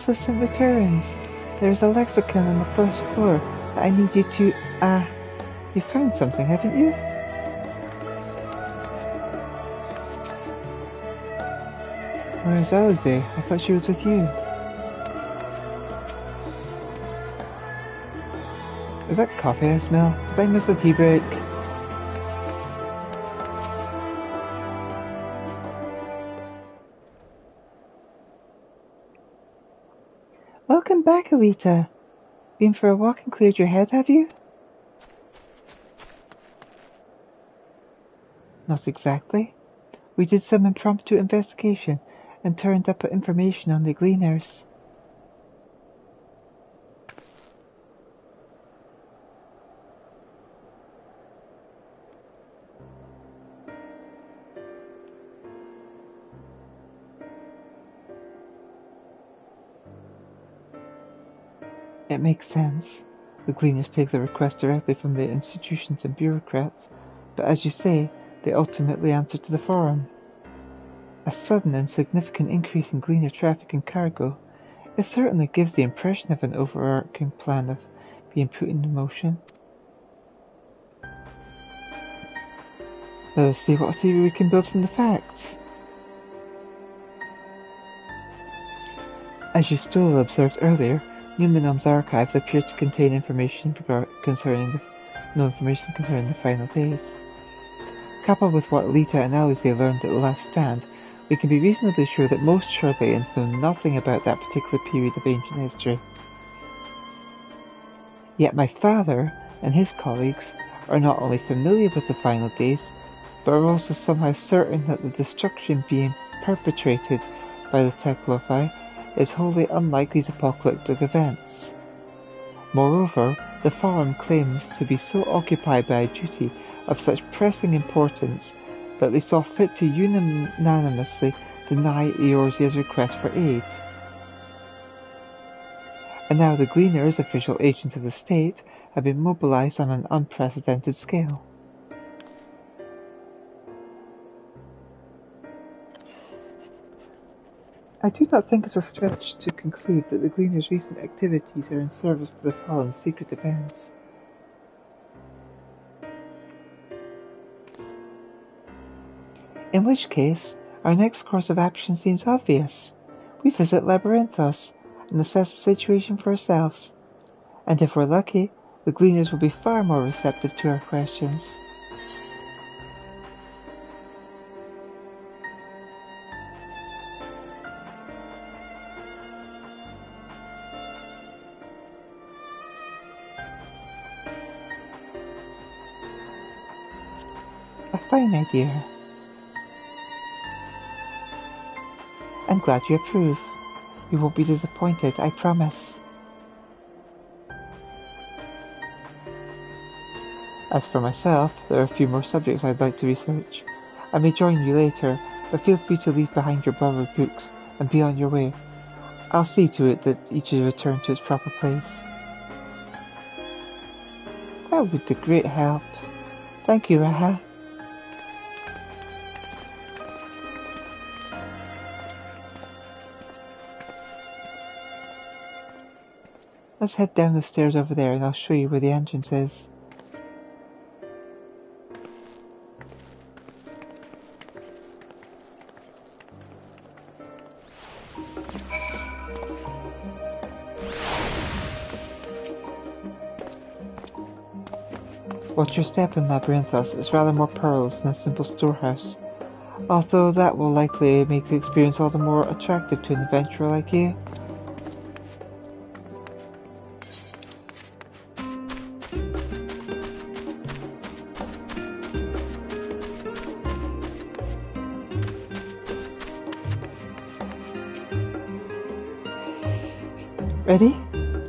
assistant returns. There's a lexicon on the first floor that I need you to, you found something, haven't you? Where's Elita? I thought she was with you. Is that coffee I smell? Did I miss a tea break? Welcome back, Elita. Been for a walk and cleared your head, have you? Not exactly. We did some impromptu investigation and turned up information on the Gleaners. It makes sense. The Gleaners take the request directly from the institutions and bureaucrats, but as you say, they ultimately answer to the Forum. A sudden and significant increase in Gleaner traffic and cargo, it certainly gives the impression of an overarching plan of being put into motion. Let us see what theory we can build from the facts. As you still observed earlier, Numenom's archives appear to contain information concerning the final days. Coupled with what Elita and Elisa learned at the last stand, we can be reasonably sure that most Charlayans know nothing about that particular period of ancient history. Yet my father and his colleagues are not only familiar with the final days, but are also somehow certain that the destruction being perpetrated by the Teklofi is wholly unlike these apocalyptic events. Moreover, the Forum claims to be so occupied by a duty of such pressing importance that they saw fit to unanimously deny Eorzea's request for aid. And now the Gleaners, official agents of the state, have been mobilized on an unprecedented scale. I do not think it's a stretch to conclude that the Gleaners' recent activities are in service to the Forum's secret events. In which case, our next course of action seems obvious. We visit Labyrinthos and assess the situation for ourselves. And if we're lucky, the Gleaners will be far more receptive to our questions. A fine idea. I'm glad you approve. You won't be disappointed, I promise. As for myself, there are a few more subjects I'd like to research. I may join you later, but feel free to leave behind your borrowed books and be on your way. I'll see to it that each is returned to its proper place. That would be great help. Thank you, Raha. Let's head down the stairs over there and I'll show you where the entrance is. Watch your step in Labyrinthos, it's rather more pearls than a simple storehouse. Although that will likely make the experience all the more attractive to an adventurer like you. Ready?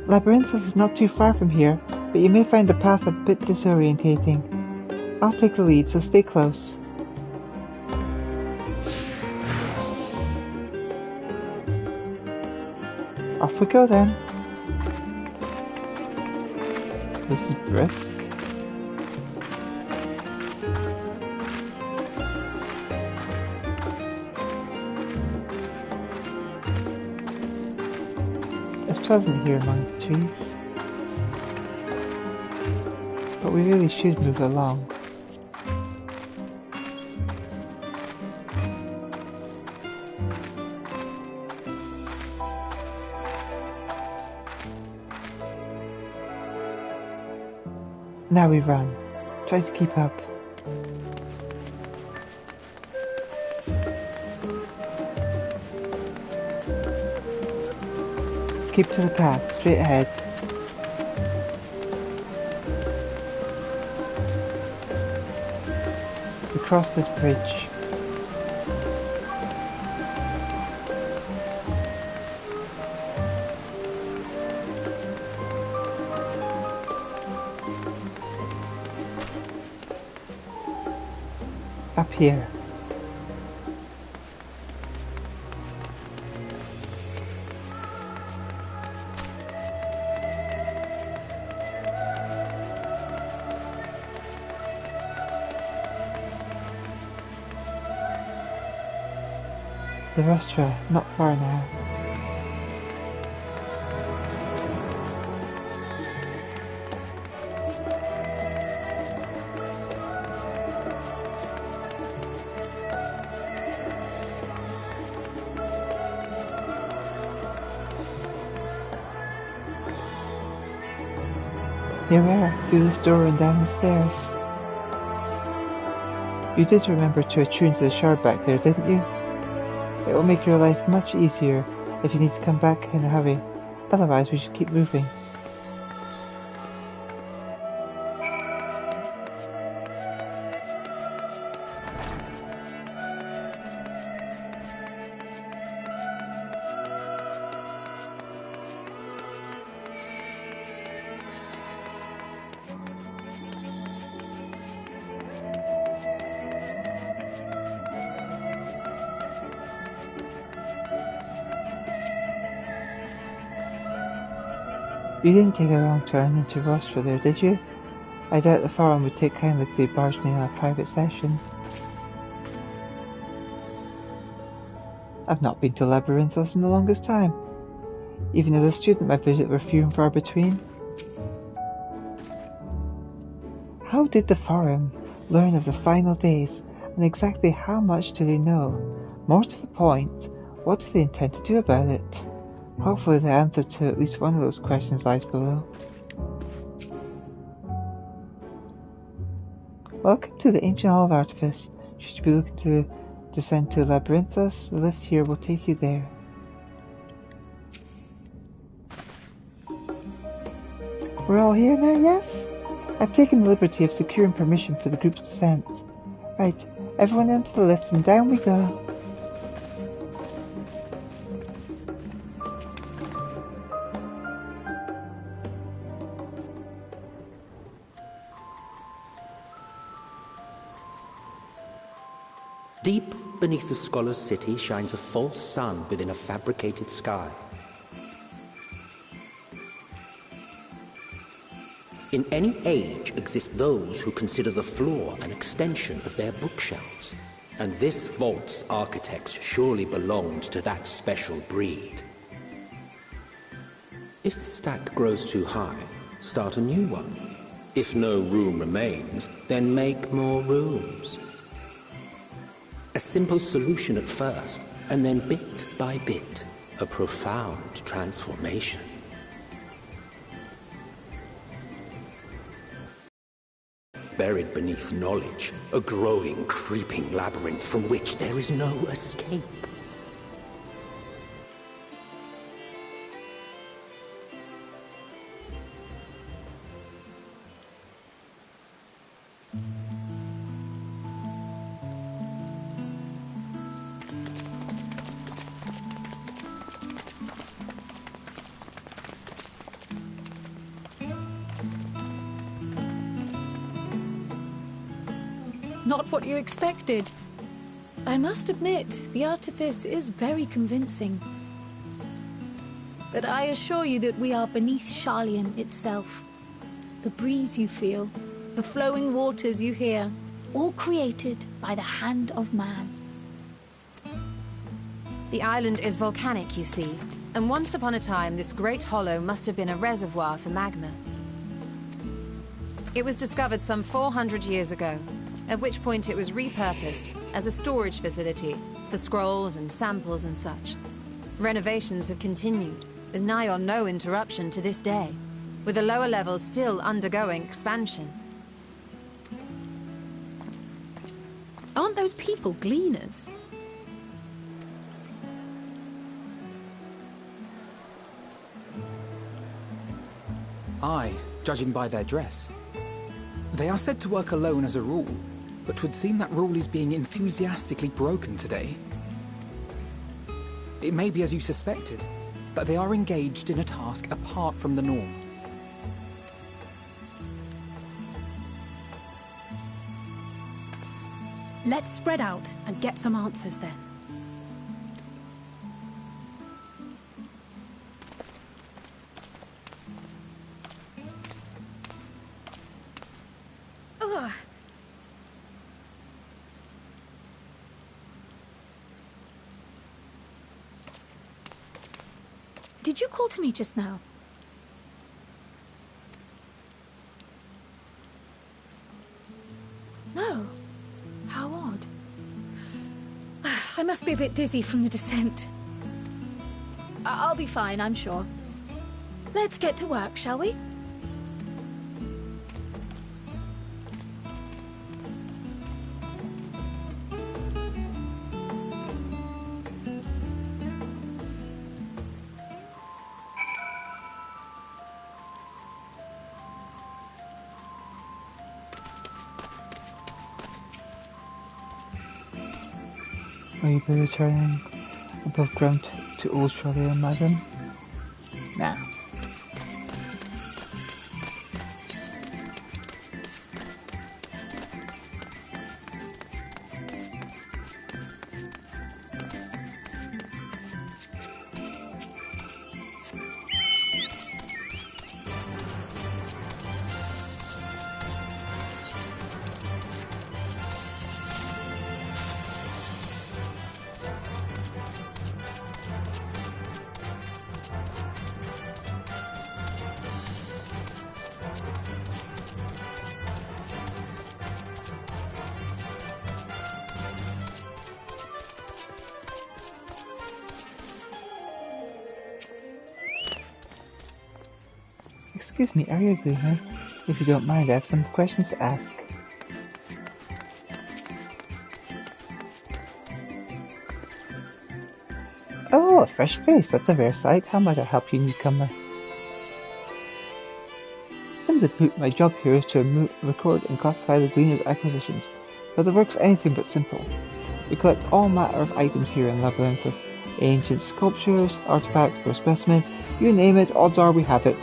Labyrinthos is not too far from here, but you may find the path a bit disorientating. I'll take the lead, so stay close. Off we go then. This is brisk. pleasant here among the trees. But we really should move along. Now we run. Try to keep up. Keep to the path, straight ahead. We cross this bridge. Up here. The restaurant, not far now. Here we are, through this door and down the stairs. You did remember to attune to the shard back there, didn't you? It will make your life much easier if you need to come back in a hurry. Otherwise, we should keep moving. You didn't take a wrong turn into Rostra there, did you? I doubt the Forum would take kindly to barging in on a private session. I've not been to Labyrinthos in the longest time. Even as a student, my visits were few and far between. How did the Forum learn of the final days, and exactly how much do they know? More to the point, what do they intend to do about it? Hopefully the answer to at least one of those questions lies below. Welcome to the Ancient Hall of Artifice. Should you be looking to descend to Labyrinthos, the lift here will take you there. We're all here now, yes? I've taken the liberty of securing permission for the group's descent. Right, everyone into the lift and down we go. Deep beneath the scholar's city shines a false sun within a fabricated sky. In any age exist those who consider the floor an extension of their bookshelves, and this vault's architects surely belonged to that special breed. If the stack grows too high, start a new one. If no room remains, then make more rooms. A simple solution at first, and then bit by bit, a profound transformation. Buried beneath knowledge, a growing, creeping labyrinth from which there is no escape. Not what you expected. I must admit, the artifice is very convincing. But I assure you that we are beneath Sharlayan itself. The breeze you feel, the flowing waters you hear, all created by the hand of man. The island is volcanic, you see. And once upon a time, this great hollow must have been a reservoir for magma. It was discovered some 400 years ago, at which point it was repurposed as a storage facility for scrolls and samples and such. Renovations have continued, with nigh on no interruption to this day, with the lower levels still undergoing expansion. Aren't those people gleaners? Aye, judging by their dress. They are said to work alone as a rule, but 'twould seem that rule is being enthusiastically broken today. It may be as you suspected, that they are engaged in a task apart from the norm. Let's spread out and get some answers then. Ugh. Did you call to me just now? No. How odd. I must be a bit dizzy from the descent. I'll be fine, I'm sure. Let's get to work, shall we? Will you be returning above ground to Australia, madam? Nah. Excuse me, are you a gleaner? If you don't mind, I have some questions to ask. Oh, a fresh face. That's a rare sight. How might I help you, newcomer? Simply put, my job here is to record and classify the gleaner's acquisitions, but the work's anything but simple. We collect all manner of items here in Labyrinthus. Ancient sculptures, artifacts, or specimens, you name it, odds are we have it.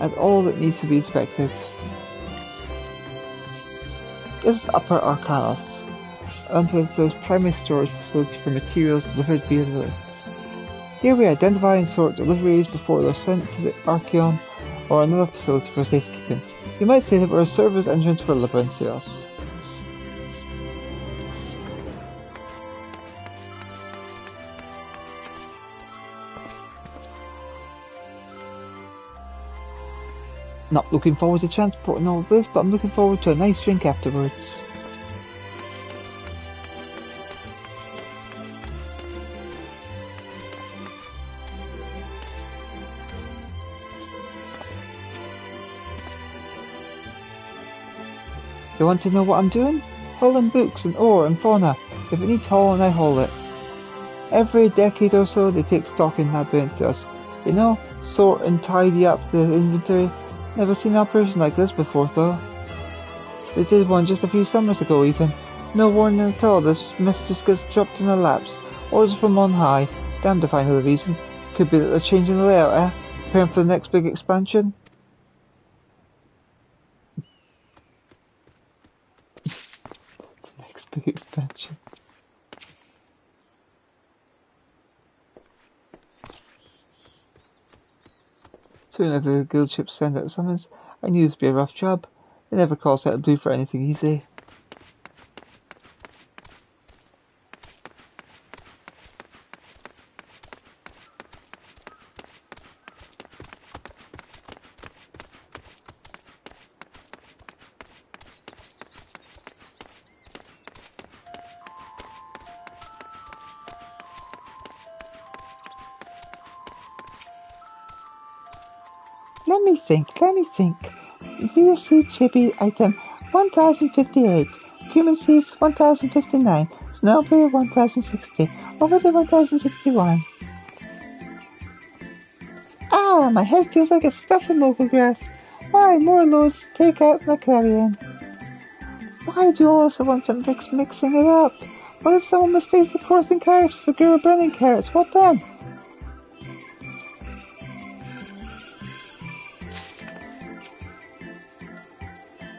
And all that needs to be inspected. This is Upper Arcanus, Labyrinthus' primary storage facility for materials delivered via the lift. Here we identify and sort deliveries before they're sent to the Archeon or another facility for safekeeping. You might say that we're a server's entrance for Labyrinthus. Not looking forward to transporting all of this, but I'm looking forward to a nice drink afterwards. You want to know what I'm doing? Hauling books and ore and fauna. If it needs hauling, I haul it. Every decade or so, they take stock in Labyrinthus. You know, sort and tidy up the inventory. Never seen an operation like this before, though. They did one just a few summers ago, even. No warning at all, this mess just gets dropped in their laps. Orders from on high. Damned if I know the reason. Could be that they're changing the layout, eh? Preparing for the next big expansion. The next big expansion. Soon after the guild ship sent out a summons, I knew this would be a rough job. They never call us out of blue for anything easy. Let me think. Bee seed chippy item 1058. Human seeds 1059. Snowberry 1060. Over the 1061. Ah, my head feels like it's stuffed with local grass. Why, more loads to take out and I carry in. Why do you also want some bricks mixing it up? What if someone mistakes the coursing carrots for the girl burning carrots? What then?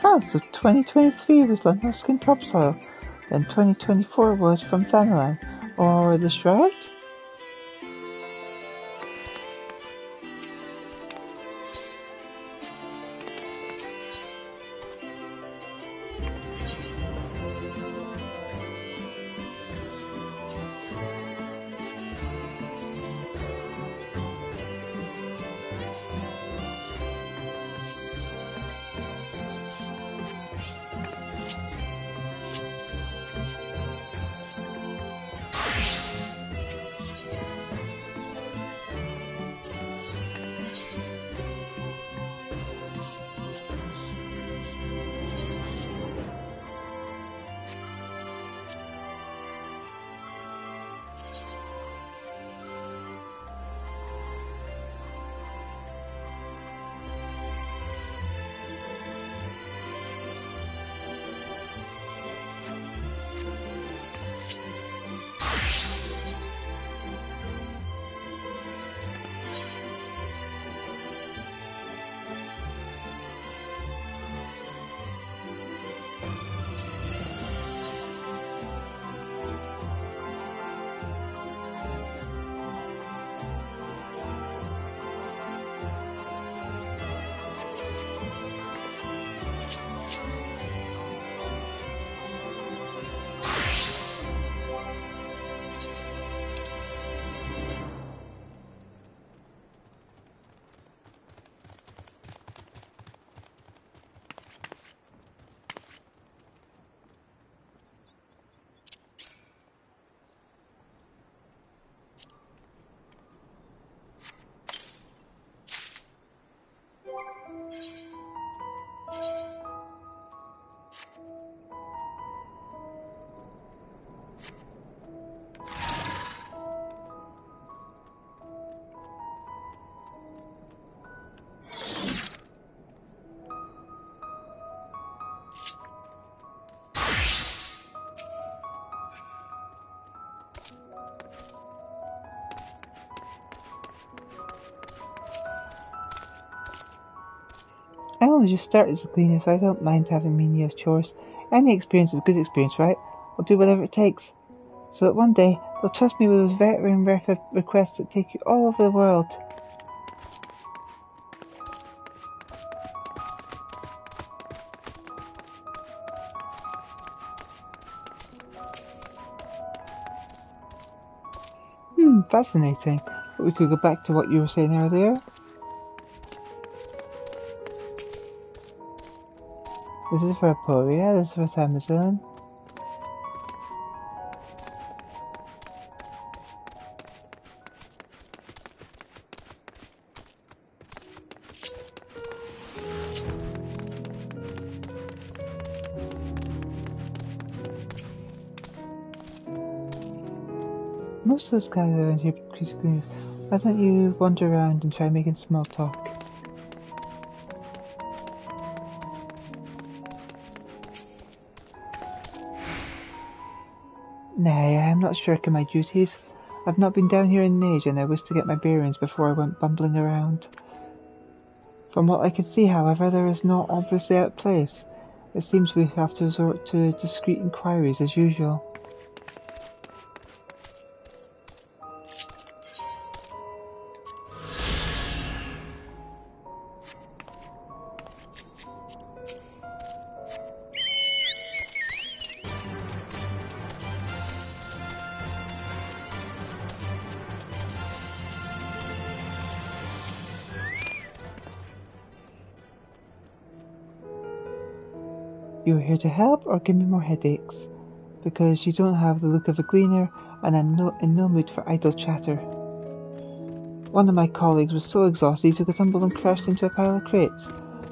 Ah, so 2023 was Landowskin topsoil, then 2024 was from Thanalan, or the Shroud? I only just started as a cleaner, so I don't mind having menial chores. Any experience is good experience, right? I'll do whatever it takes. So that one day, they'll trust me with those veteran requests that take you all over the world. Fascinating. But we could go back to what you were saying earlier. This is for Aporia, this is for Amazon. Most of those guys around here critically. Why don't you wander around and try making small talk? Nay, I am not shirking my duties. I've not been down here in an age and I wish to get my bearings before I went bumbling around. From what I can see, however, there is not obviously out of place. It seems we have to resort to discreet inquiries as usual. You are here to help or give me more headaches? Because you don't have the look of a gleaner and I'm in no mood for idle chatter. One of my colleagues was so exhausted he took a tumble and crashed into a pile of crates.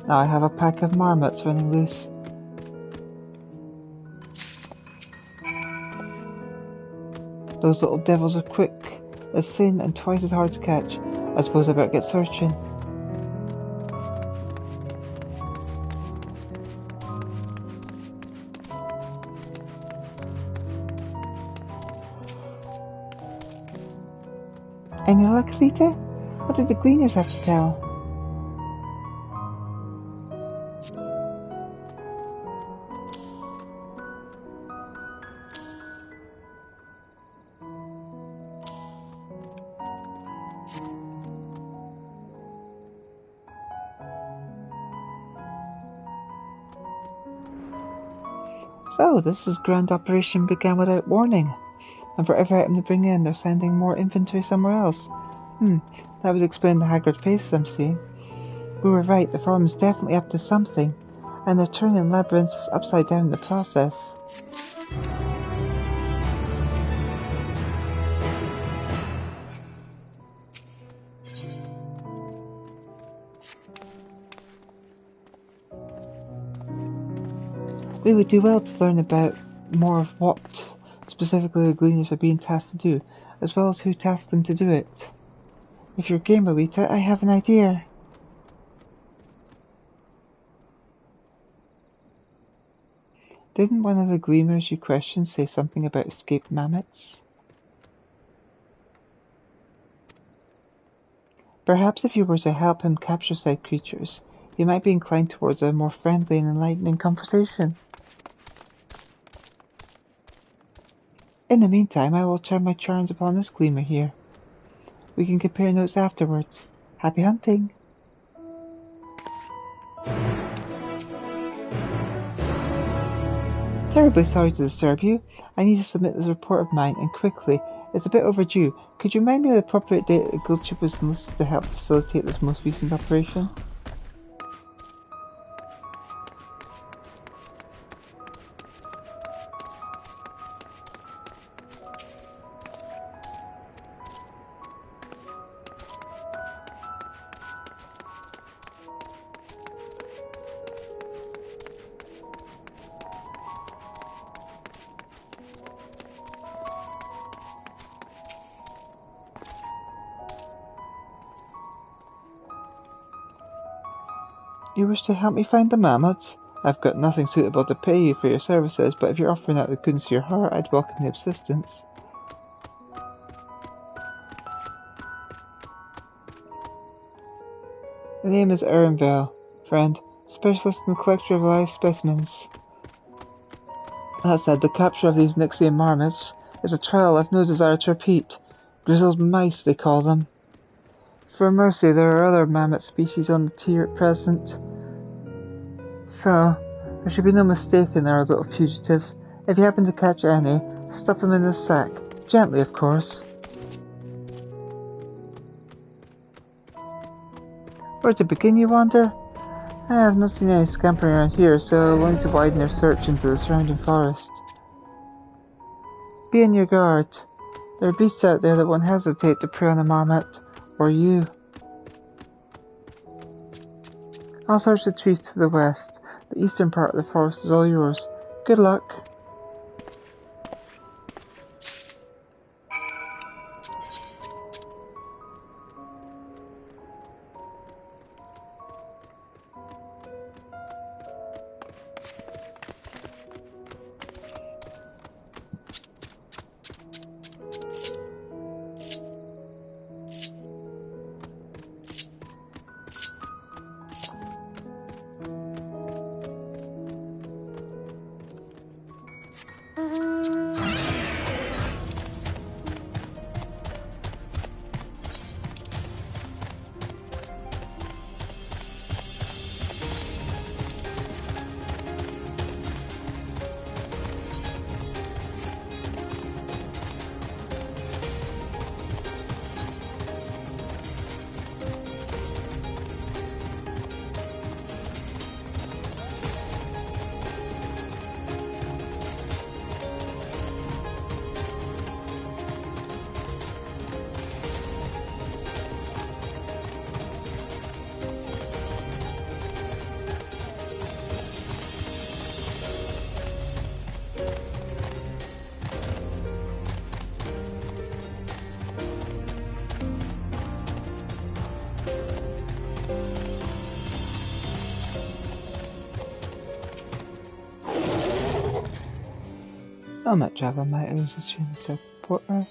Now I have a pack of marmots running loose. Those little devils are quick as sin and twice as hard to catch. I suppose I better get searching. Any luck, Elita? What did the gleaners have to tell? So, this grand operation began without warning, and for every item to bring in, they're sending more inventory somewhere else. That would explain the haggard faces I'm seeing. We were right, the forum's definitely up to something, and they're turning labyrinths upside down in the process. We would do well to learn about more of what specifically the Gleaners are being tasked to do, as well as who tasked them to do it. If you're game, Elita, I have an idea. Didn't one of the Gleaners you questioned say something about escaped mammoths? Perhaps if you were to help him capture said creatures, he might be inclined towards a more friendly and enlightening conversation. In the meantime, I will turn my charms upon this Gleaner here. We can compare notes afterwards. Happy hunting! Terribly sorry to disturb you. I need to submit this report of mine, and quickly. It's a bit overdue. Could you remind me of the appropriate date a guild ship was enlisted to help facilitate this most recent operation? You wish to help me find the mammoths? I've got nothing suitable to pay you for your services, but if you're offering out the goodness of your heart, I'd welcome the assistance. The name is Erinvale, friend, specialist in the collector of live specimens. That said, the capture of these Nixian marmots is a trial I've no desire to repeat. Grizzled mice, they call them. For mercy, there are other mammoth species on the tier at present. So, there should be no mistake in our little fugitives. If you happen to catch any, stuff them in this sack. Gently, of course. Where to begin, you wonder? I have not seen any scampering around here, so we'll need to widen your search into the surrounding forest. Be on your guard. There are beasts out there that won't hesitate to prey on a marmot. Or you. I'll search the trees to the west. The eastern part of the forest is all yours. Good luck. Not much other might lose a chain to a porter.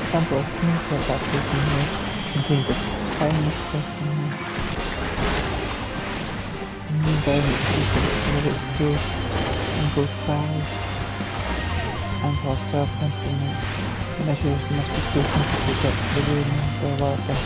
Example of snowflake that contains a tiny specimen. New variant sequence with its growth and both size and hostile temperament. Measures must be taken to protect the room for larva.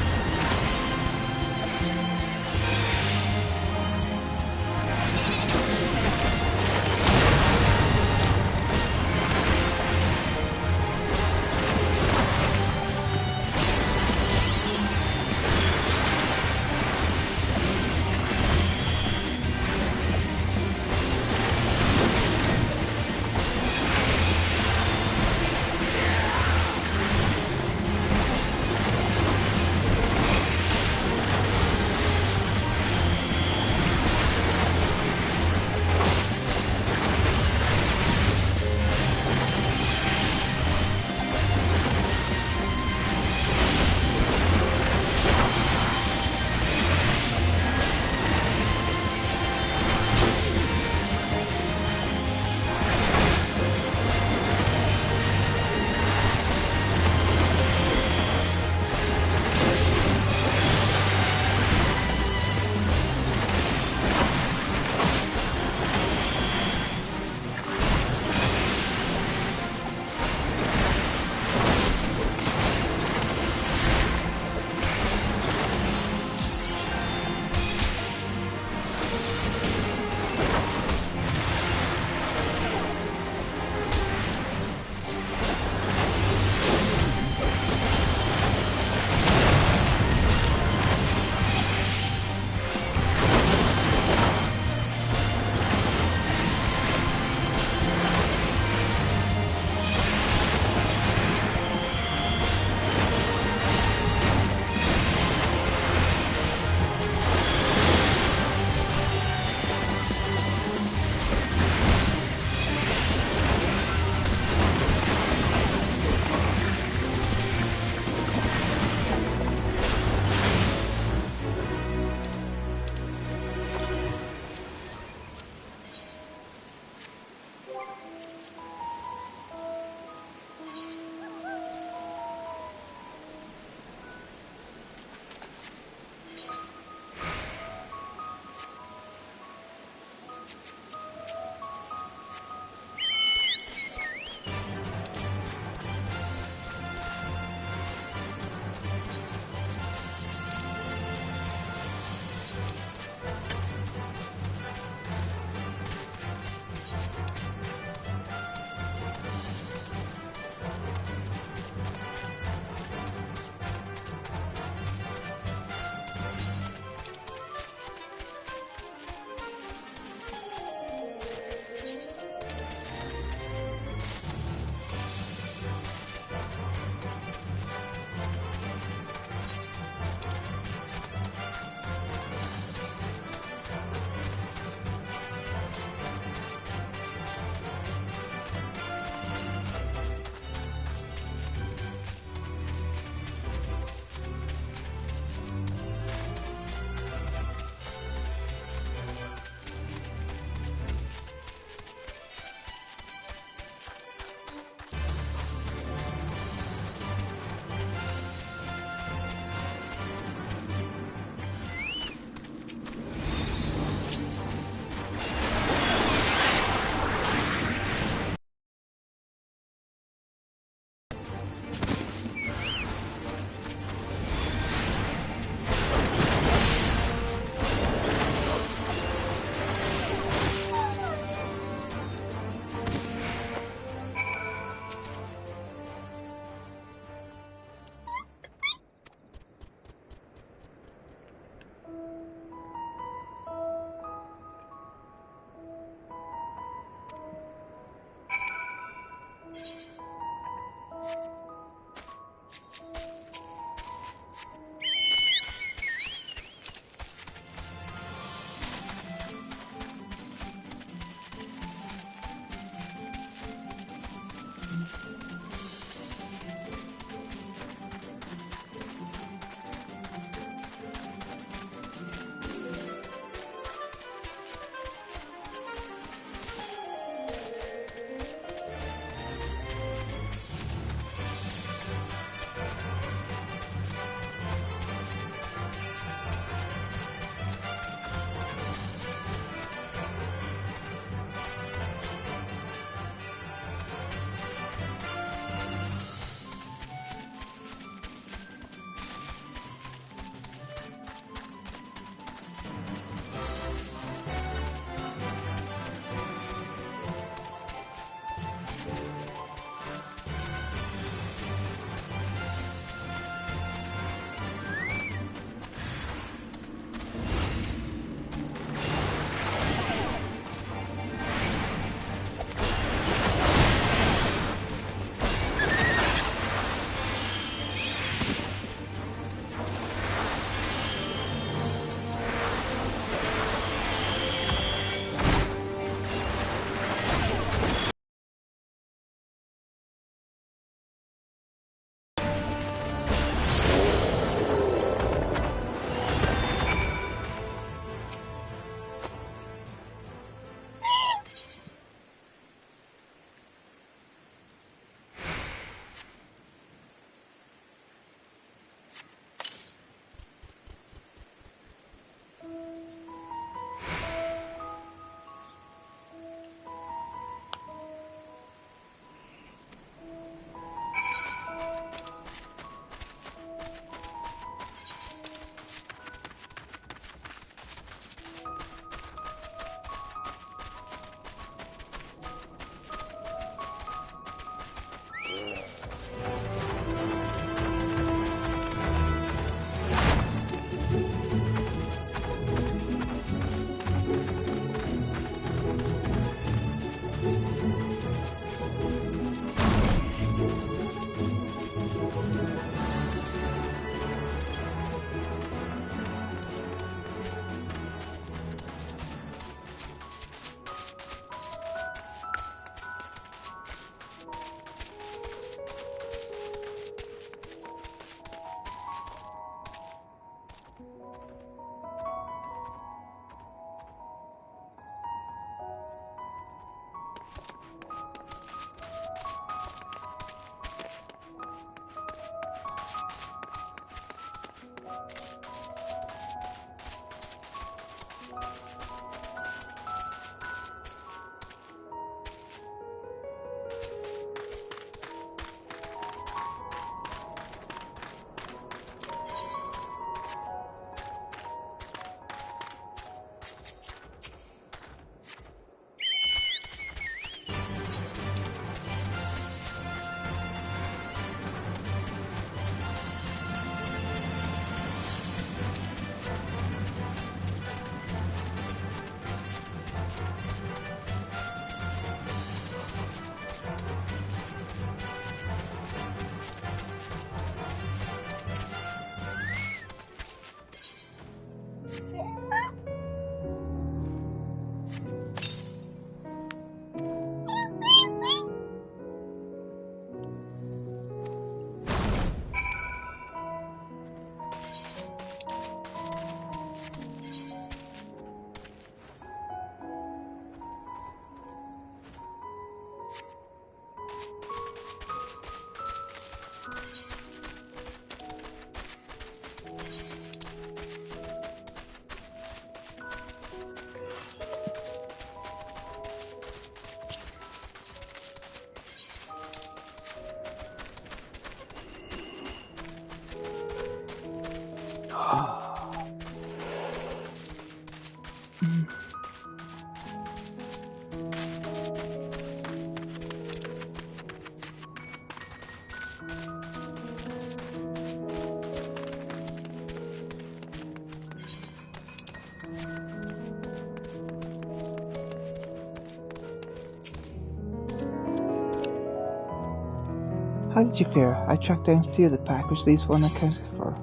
How did you fare? I tracked down 3 of the pack, which leaves 1 accounted for.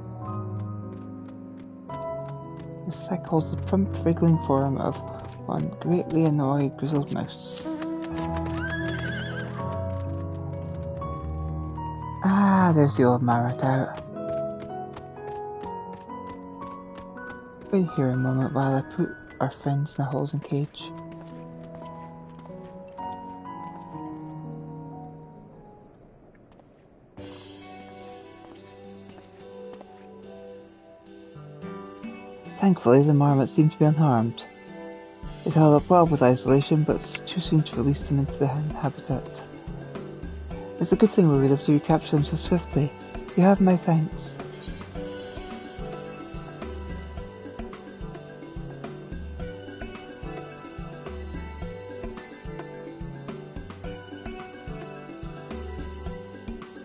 The sack holds the plump, wriggling form of one greatly annoyed grizzled mouse. Ah, there's the old marmot out. Wait here a moment while I put our friends in a holding cage. Thankfully, the marmot seemed to be unharmed. It held up well with isolation, but it's too soon to release them into the habitat. It's a good thing we were able to recapture them so swiftly. You have my thanks.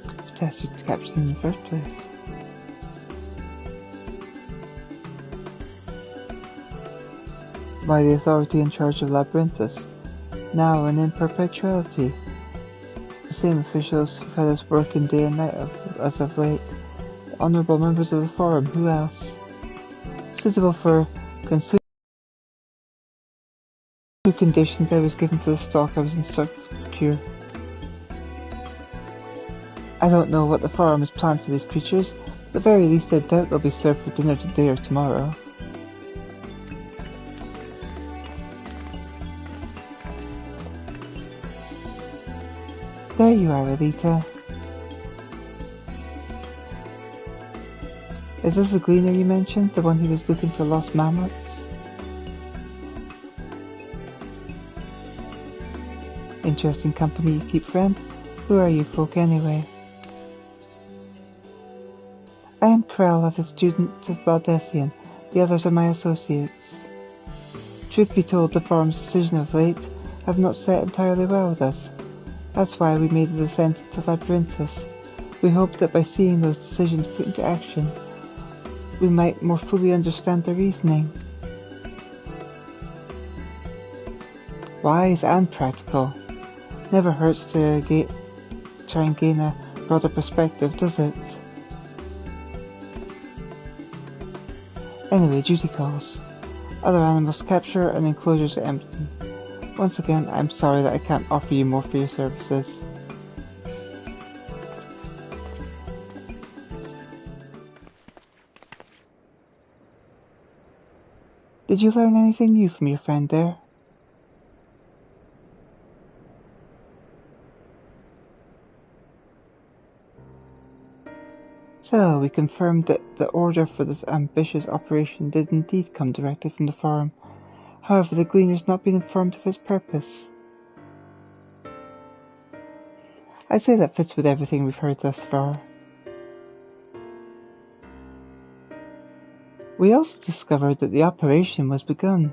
Who tasked you to capture them in the first place? By the authority in charge of Labyrinthus, now and in perpetuity. The same officials who've had us working day and night as of late. The honourable members of the Forum, who else? Suitable for considerable conditions I was given for the stock I was instructed to procure. I don't know what the Forum has planned for these creatures, but at the very least I doubt they'll be served for dinner today or tomorrow. There you are, Elita. Is this the gleaner you mentioned? The one who was looking for lost mammoths? Interesting company you keep, friend. Who are you folk anyway? I am Krell, of the student of Baldessian. The others are my associates. Truth be told, the Forum's decision of late have not set entirely well with us. That's why we made the descent into Labyrinthus. We hoped that by seeing those decisions put into action, we might more fully understand their reasoning. Wise and practical. Never hurts to try and gain a broader perspective, does it? Anyway, duty calls. Other animals capture and enclosures are empty. Once again, I'm sorry that I can't offer you more for your services. Did you learn anything new from your friend there? So, we confirmed that the order for this ambitious operation did indeed come directly from the Forum. However, the Gleaner's not been informed of its purpose. I'd say that fits with everything we've heard thus far. We also discovered that the operation was begun.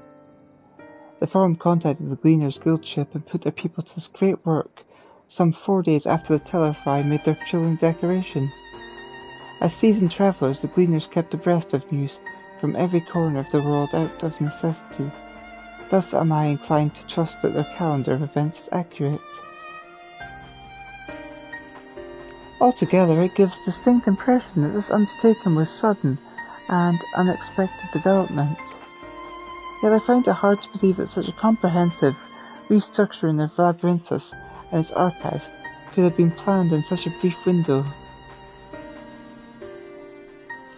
The Forum contacted the Gleaner's guild ship and put their people to this great work some 4 days after the Tellarfry made their chilling declaration. As seasoned travellers, the Gleaners kept abreast of news from every corner of the world out of necessity. Thus am I inclined to trust that their calendar of events is accurate. Altogether, it gives a distinct impression that this undertaking was sudden and unexpected development. Yet I find it hard to believe that such a comprehensive restructuring of Labyrinthus and its archives could have been planned in such a brief window.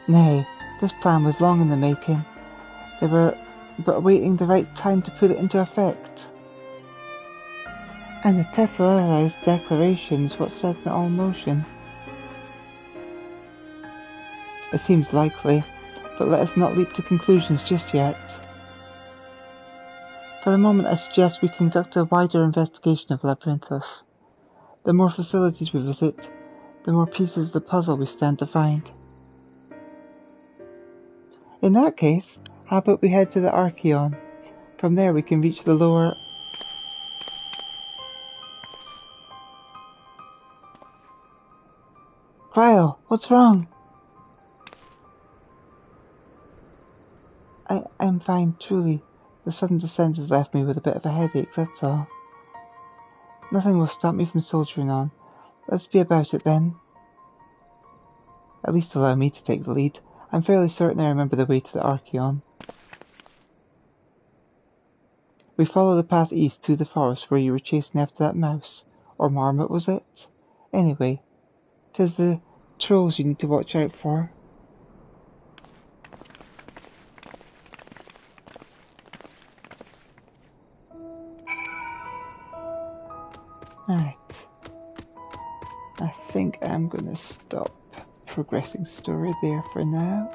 Nay, this plan was long in the making. They were but awaiting the right time to put it into effect. And the Teflari's declaration is what set it all in motion. It seems likely, but let us not leap to conclusions just yet. For the moment I suggest we conduct a wider investigation of Labyrinthus. The more facilities we visit, the more pieces of the puzzle we stand to find. In that case, how about we head to the Archeon? From there we can reach the lower... Cryo, what's wrong? I'm fine, truly. The sudden descent has left me with a bit of a headache, that's all. Nothing will stop me from soldiering on. Let's be about it then. At least allow me to take the lead. I'm fairly certain I remember the way to the Archeon. We follow the path east through the forest where you were chasing after that mouse. Or marmot, was it? Anyway, 'tis the trolls you need to watch out for. Right. I think I'm gonna stop progressing story there for now.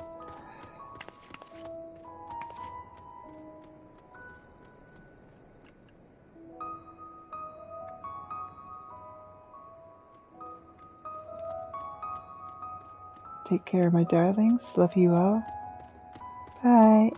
Take care, my darlings. Love you all. Bye.